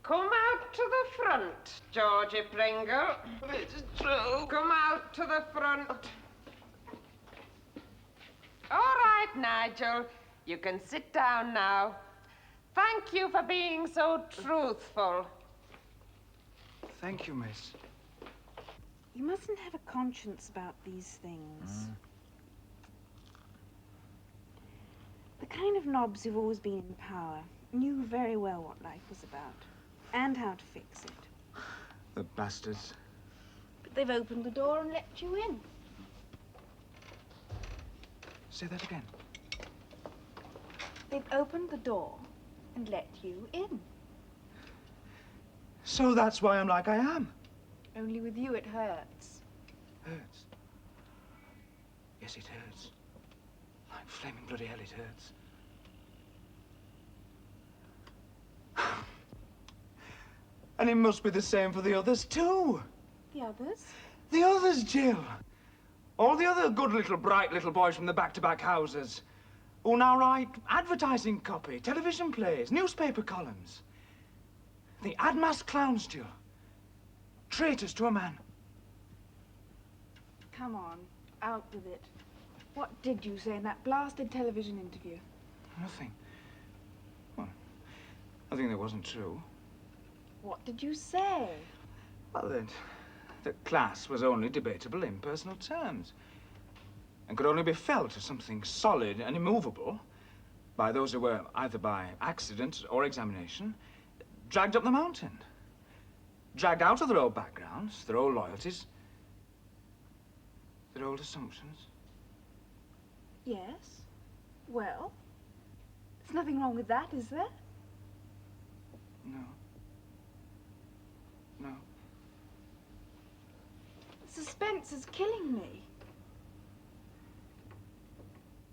Come out to the front, Georgie Pringle. It's true. Come out to the front. All right, Nigel. You can sit down now. Thank you for being so truthful. Thank you, miss. You mustn't have a conscience about these things. The kind of knobs who've always been in power knew very well what life was about and how to fix it. The bastards. But they've opened the door and let you in. Say that again. They've opened the door and let you in. So that's why I'm like I am. Only with you it hurts. Hurts. Yes, it hurts. Like flaming bloody hell, it hurts. And it must be the same for the others, too. The others? The others, Jill. All the other good little, bright little boys from the back-to-back houses who now write advertising copy, television plays, newspaper columns. The ad-masked clowns, Jill. Traitors to a man. Come on, out with it. What did you say in that blasted television interview? Nothing. Well, nothing that wasn't true. What did you say? Well, the class was only debatable in personal terms and could only be felt as something solid and immovable by those who were, either by accident or examination, dragged up the mountain, dragged out of their old backgrounds, their old loyalties, their old assumptions. Yes. Well, there's nothing wrong with that, is there? No. No. Suspense is killing me.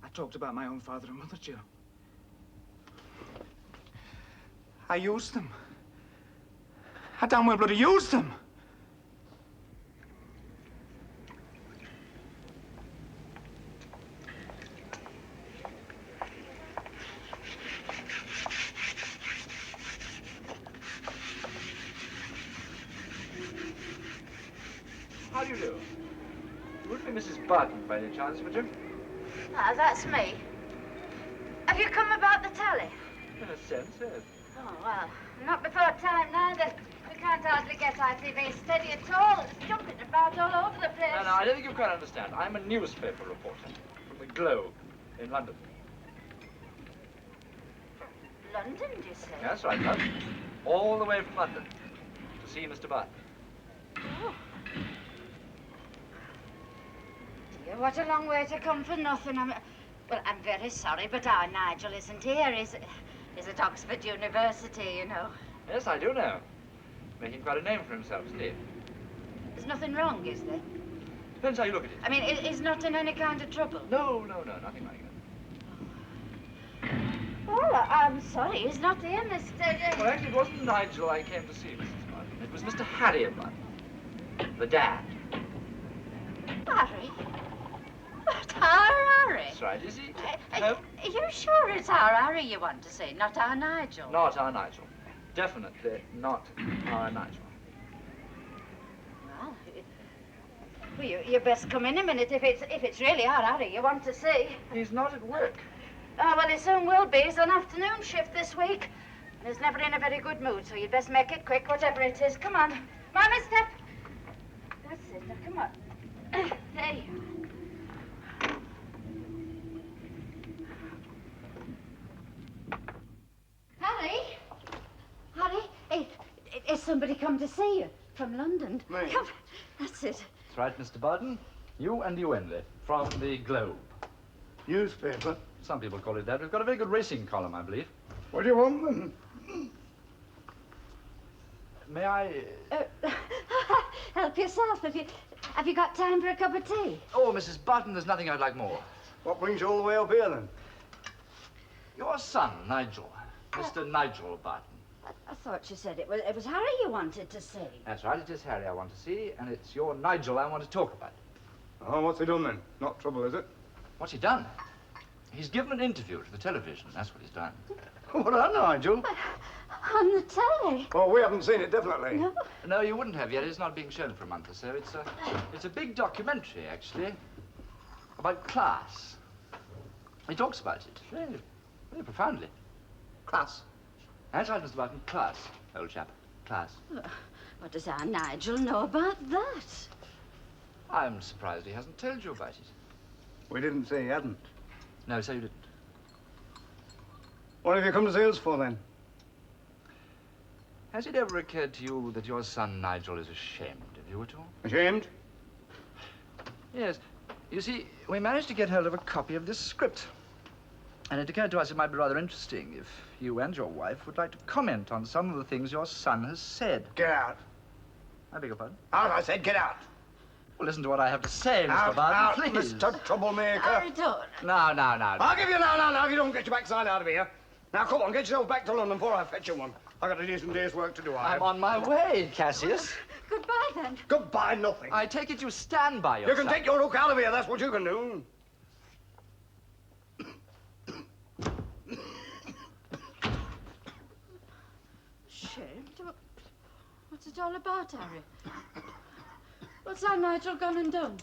I talked about my own father and mother, Jill. I used them. I damn well bloody used them. How do you do? You wouldn't be Mrs. Barton by any chance, would you? Ah, that's me. Have you come about the tally? In a sense, yes. Oh, well, not before time neither. We can't hardly get ITV steady at all. It's jumping about all over the place. No, I don't think you quite understand. I'm a newspaper reporter from the Globe in London. London, do you say? That's right, love. All the way from London to see Mr. Barton. Oh. Dear, what a long way to come for nothing. Well, I'm very sorry, but our Nigel isn't here. He's at Oxford University, you know. Yes, I do know. Making quite a name for himself, isn't he? There's nothing wrong, is there? Depends how you look at it. I mean, he's not in any kind of trouble? No, nothing like that. Well, I'm sorry, he's not here, Mr. Well, actually, it wasn't Nigel I came to see, Mrs. Barton. It was Mr. Harry Barton, the dad. Harry? But our Harry? That's right, is he? Are you sure it's our Harry you want to see, not our Nigel? Not our Nigel. Definitely not our Nigel. Well, you best come in a minute if it's really our Harry you want to see. He's not at work. Oh, well, he soon will be. He's on afternoon shift this week. And he's never in a very good mood, so you'd best make it quick, whatever it is. Come on. Mammy, step. That's it. Now, come on. There you are. Harry? Harry? Is somebody come to see you from London? Me. Come. That's it. That's right, Mr. Barton. You and you only, from the Globe. Newspaper? Some people call it that. We've got a very good racing column, I believe. What do you want, then? May I... Help yourself. Have you got time for a cup of tea? Oh, Mrs. Barton, there's nothing I'd like more. What brings you all the way up here, then? Your son, Nigel. Mr. Nigel Barton. I thought you said it was Harry you wanted to see. That's right, it is Harry I want to see, and it's your Nigel I want to talk about. Oh, what's he done, then? Not trouble, is it? What's he done? He's given an interview to the television. That's what he's done. What on, Nigel? On the telly? Oh, we haven't seen it, definitely. No. No, you wouldn't have yet. It's not being shown for a month or so. It's a big documentary, actually, about class. He talks about it very profoundly. Class. That's right, Mr. Barton. Class, old chap. Class. What does our Nigel know about that? I'm surprised he hasn't told you about it. We didn't say he hadn't. No, so you didn't. What have you come to see us for, then? Has it ever occurred to you that your son, Nigel, is ashamed of you at all? Ashamed? Yes. You see, we managed to get hold of a copy of this script. And it occurred to us it might be rather interesting if you and your wife would like to comment on some of the things your son has said. Get out. I beg your pardon? Out, I said, get out. Well, listen to what I have to say, Mr. Barton, Out, please. Mr. Troublemaker. I don't. No. I'll give you no, if you don't get your backside out of here. Now, come on, get yourself back to London before I fetch you one. I got a decent day's work to do, I have. I'm on my way, Cassius. Goodbye, then. Goodbye, nothing. I take it you stand by your You can son. take your hook out of here, that's what you can do. Ashamed? What's it all about, Harry? What's our Nigel gone and done?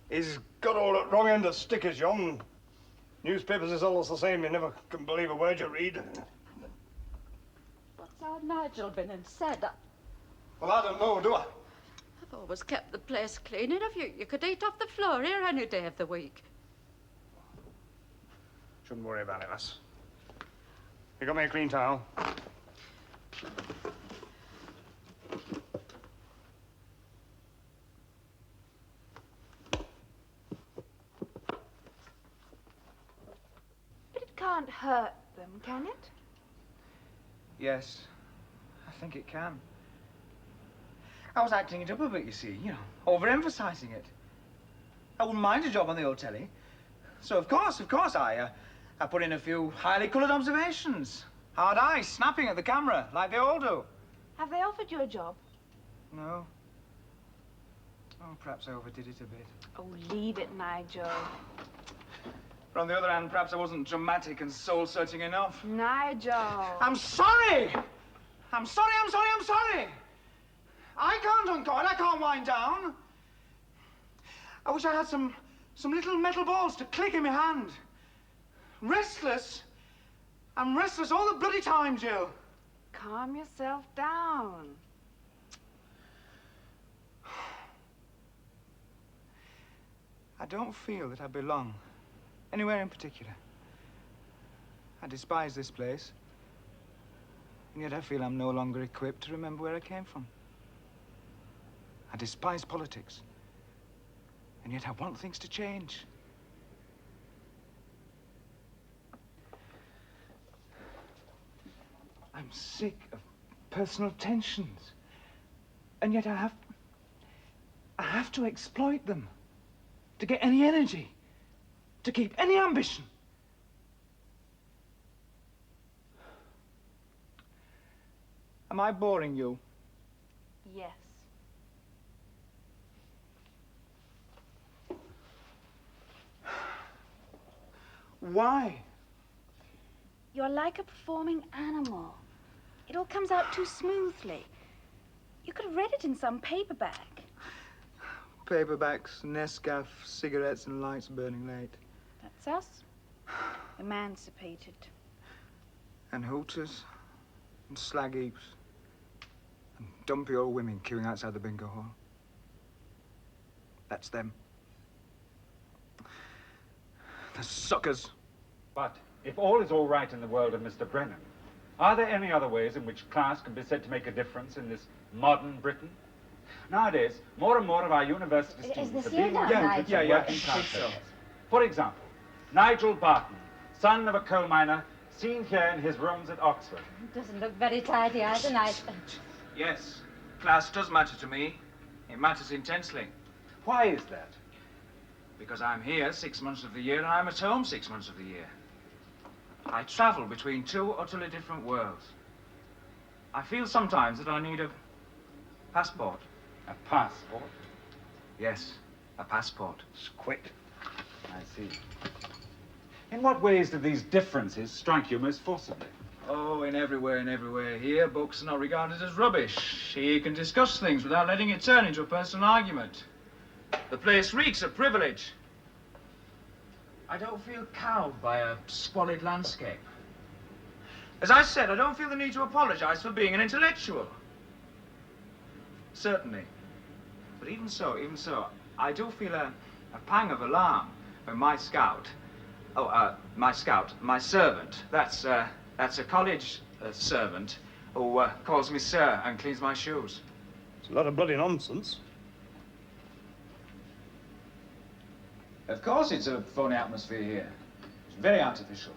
He's got all the wrong end of stickers, John. Newspapers is always the same. You never can believe a word you read. What's our Nigel been and said? Well, I don't know, do I? I've always kept the place clean enough. You could eat off the floor here any day of the week. Shouldn't worry about it, lass. You got me a clean towel? But it can't hurt them, can it? Yes, I think it can. I was acting it up a bit, you see, overemphasizing it. I wouldn't mind a job on the old telly. So, of course, I put in a few highly coloured observations. Hard eyes, snapping at the camera, like they all do. Have they offered you a job? No. Oh, perhaps I overdid it a bit. Oh, leave it, Nigel. But on the other hand, perhaps I wasn't dramatic and soul-searching enough. Nigel. I'm sorry! I'm sorry! I can't uncoil, I can't wind down. I wish I had some little metal balls to click in my hand. Restless. I'm restless all the bloody time, Jill. Calm yourself down. I don't feel that I belong anywhere in particular. I despise this place, and yet I feel I'm no longer equipped to remember where I came from. I despise politics, and yet I want things to change. I'm sick of personal tensions, and yet I have to exploit them to get any energy, to keep any ambition. Am I boring you? Yes. Why? You're like a performing animal. It all comes out too smoothly. You could have read it in some paperback. Paperbacks, Nescafe, cigarettes, and lights burning late. That's us. Emancipated. And hooters, and slag heaps, and dumpy old women queuing outside the bingo hall. That's them. The suckers. But if all is all right in the world of Mr. Brennan, are there any other ways in which class can be said to make a difference in this modern Britain? Nowadays, more and more of our university students are being recruited to working class sectors. For example, Nigel Barton, son of a coal miner, seen here in his rooms at Oxford. Doesn't look very tidy either, Nigel. Yes, class does matter to me. It matters intensely. Why is that? Because I'm here 6 months of the year and I'm at home 6 months of the year. I travel between two utterly different worlds. I feel sometimes that I need a passport. A passport? Yes, a passport. Squid. I see. In what ways do these differences strike you most forcibly? Oh, in every way. Here, books are not regarded as rubbish. Here you can discuss things without letting it turn into a personal argument. The place reeks of privilege. I don't feel cowed by a squalid landscape. As I said, I don't feel the need to apologize for being an intellectual. Certainly. But even so, I do feel a pang of alarm when my servant, that's a college servant who calls me sir and cleans my shoes. It's a lot of bloody nonsense. Of course it's a phony atmosphere here. It's very artificial.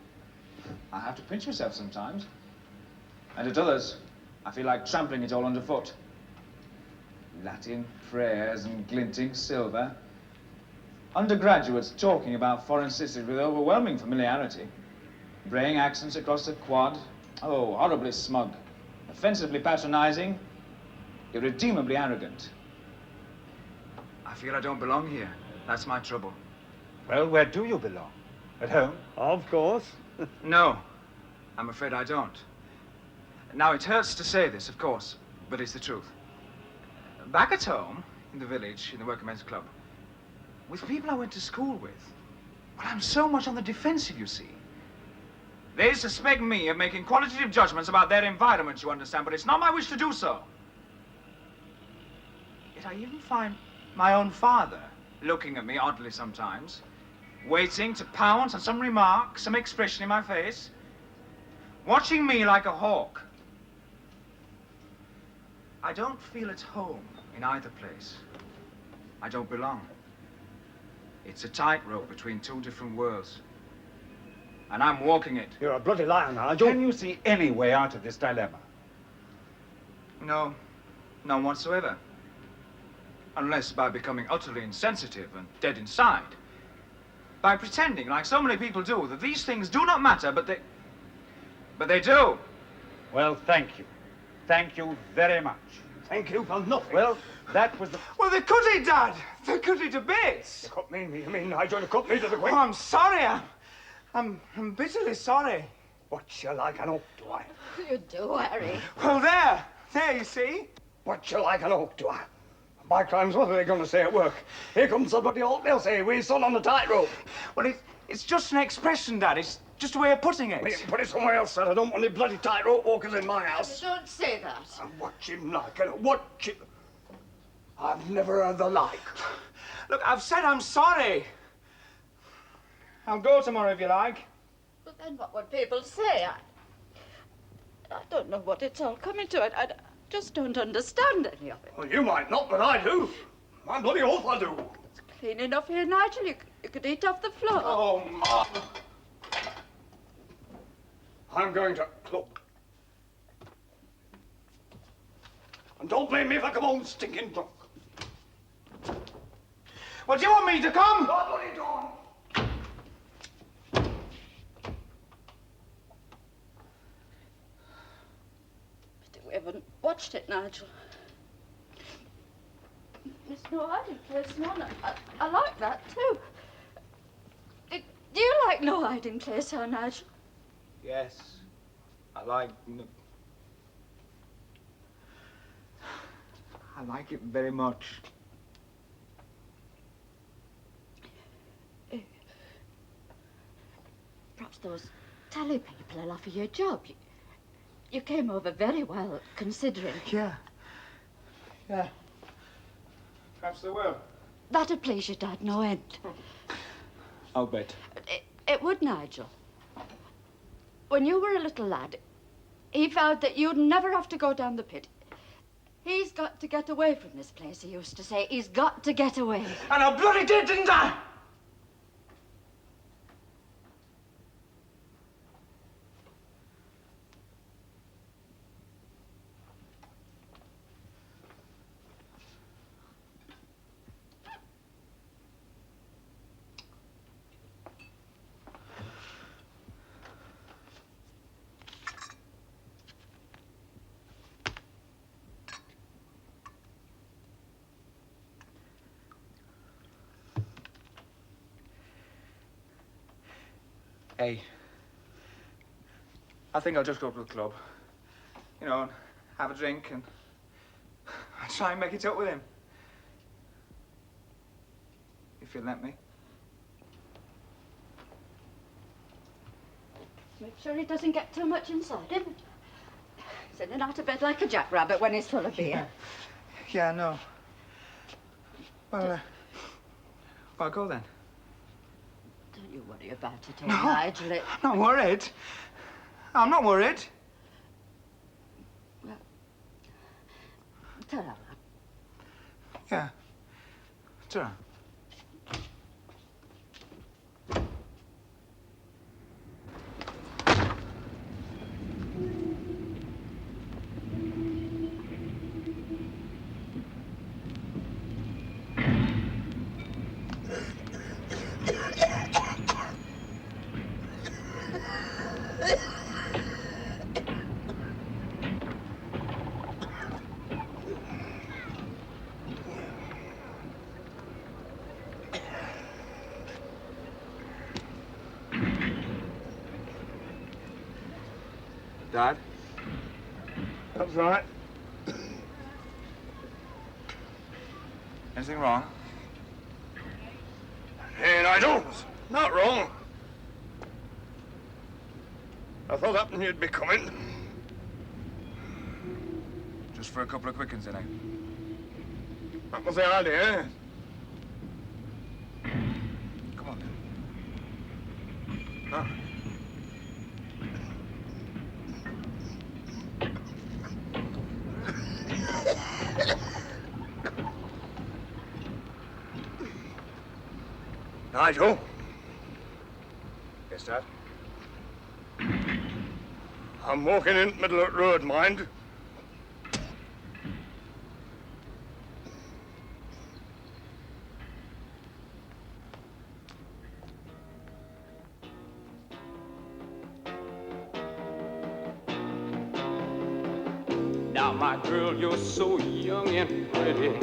I have to pinch myself sometimes. And at others, I feel like trampling it all underfoot. Latin prayers and glinting silver. Undergraduates talking about foreign sisters with overwhelming familiarity. Braying accents across the quad. Oh, horribly smug. Offensively patronizing. Irredeemably arrogant. I feel I don't belong here. That's my trouble. Well, where do you belong? At home? Of course. No, I'm afraid I don't. Now, it hurts to say this, of course, but it's the truth. Back at home, in the village, in the working men's club, with people I went to school with, well, I'm so much on the defensive, you see. They suspect me of making qualitative judgments about their environment, you understand, but it's not my wish to do so. Yet I even find my own father looking at me oddly sometimes, waiting to pounce on some remark, some expression in my face, watching me like a hawk. I don't feel at home in either place. I don't belong. It's a tightrope between two different worlds. And I'm walking it. You're a bloody liar, Nigel. Can you see any way out of this dilemma? No, none whatsoever. Unless by becoming utterly insensitive and dead inside. By pretending, like so many people do, that these things do not matter, but they do. Well, thank you. Thank you very much. Thank you for nothing. Well, that was the... Well, they cut it, Dad. They cut it to bits. You cut me, you mean Nigel, you cut me to the quick. Oh, I'm sorry. I'm bitterly sorry. What you like an oak, do I? You do, Harry. Well, there, you see. What you like an oak, do I? By crimes, what are they going to say at work? Here comes somebody else, they'll say, we're son on the tightrope. Well, it's just an expression, Dad. It's just a way of putting it. Well, you can put it somewhere else, sir. I don't want any bloody tightrope walkers in my house. Don't say that. And watch him like, and watch him. I've never heard the like. Look, I've said I'm sorry. I'll go tomorrow if you like. But then what would people say? I don't know what it's all coming to. I just don't understand any of it. Well, you might not, but I do. My bloody oath I do. It's clean enough here, Nigel. You could eat off the floor. Oh, Mom. I'm going to club. And don't blame me if I come home stinking drunk. Well, do you want me to come? No, bloody don't. We haven't watched it, Nigel. There's no hiding place, no. I like that, too. Do you like no hiding place, huh, Nigel? Yes, I like it very much. Perhaps those tally people will offer you a job. You came over very well, considering. Yeah. Perhaps they will. That'd please your dad no end. I'll bet. It would, Nigel. When you were a little lad, he vowed that you'd never have to go down the pit. He's got to get away from this place, he used to say. He's got to get away. And I bloody did, didn't I? Hey, I think I'll just go to the club. You know, and have a drink and try and make it up with him. If you'll let me. Make sure he doesn't get too much inside him. He's in and out of bed like a jackrabbit when he's full of beer. Yeah, I know. Well, I'll go then. Don't you worry about it, Nigel. I'm not worried. I'm not worried. Well, ta-ra. Yeah. Ta-ra. Dad? That's right. Anything wrong? Hey, Nigel, not wrong. I thought happened you'd be coming. Just for a couple of quickens, innit? That was the idea. Come on, then. Huh? Nigel? Yes, Dad? I'm walking in the middle of the road, mind. my girl, you're so young and pretty.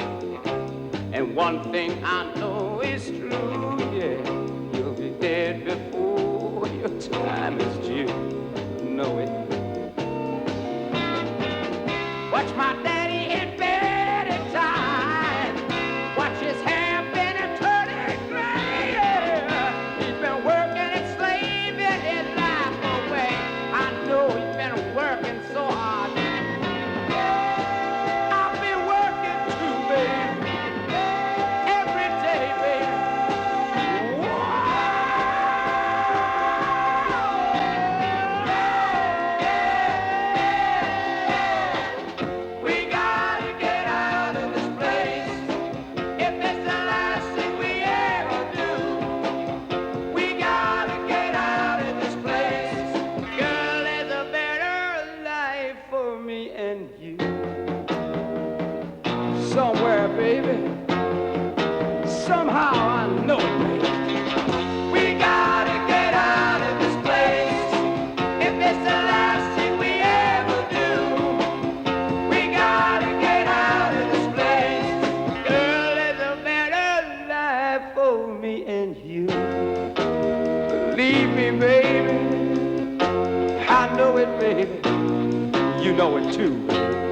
And one thing I know is true, yeah. You'll be dead before your time is due. Know it. Watch my daddy in bed at time. Watch his hair been a turning gray. He's been working and slaving his life away. I know he's been working so hard. I've been working too, baby. Every day, baby. We gotta get out of this place. If it's the last thing we ever do, we gotta get out of this place. Girl, there's a better life for me and you. Somewhere, baby. Somehow I know it, baby. We gotta get out of this place. If it's the last thing we ever do, we gotta get out of this place. Girl, there's a better life for me and you. Believe me, baby. I know it, baby. You know it too, baby.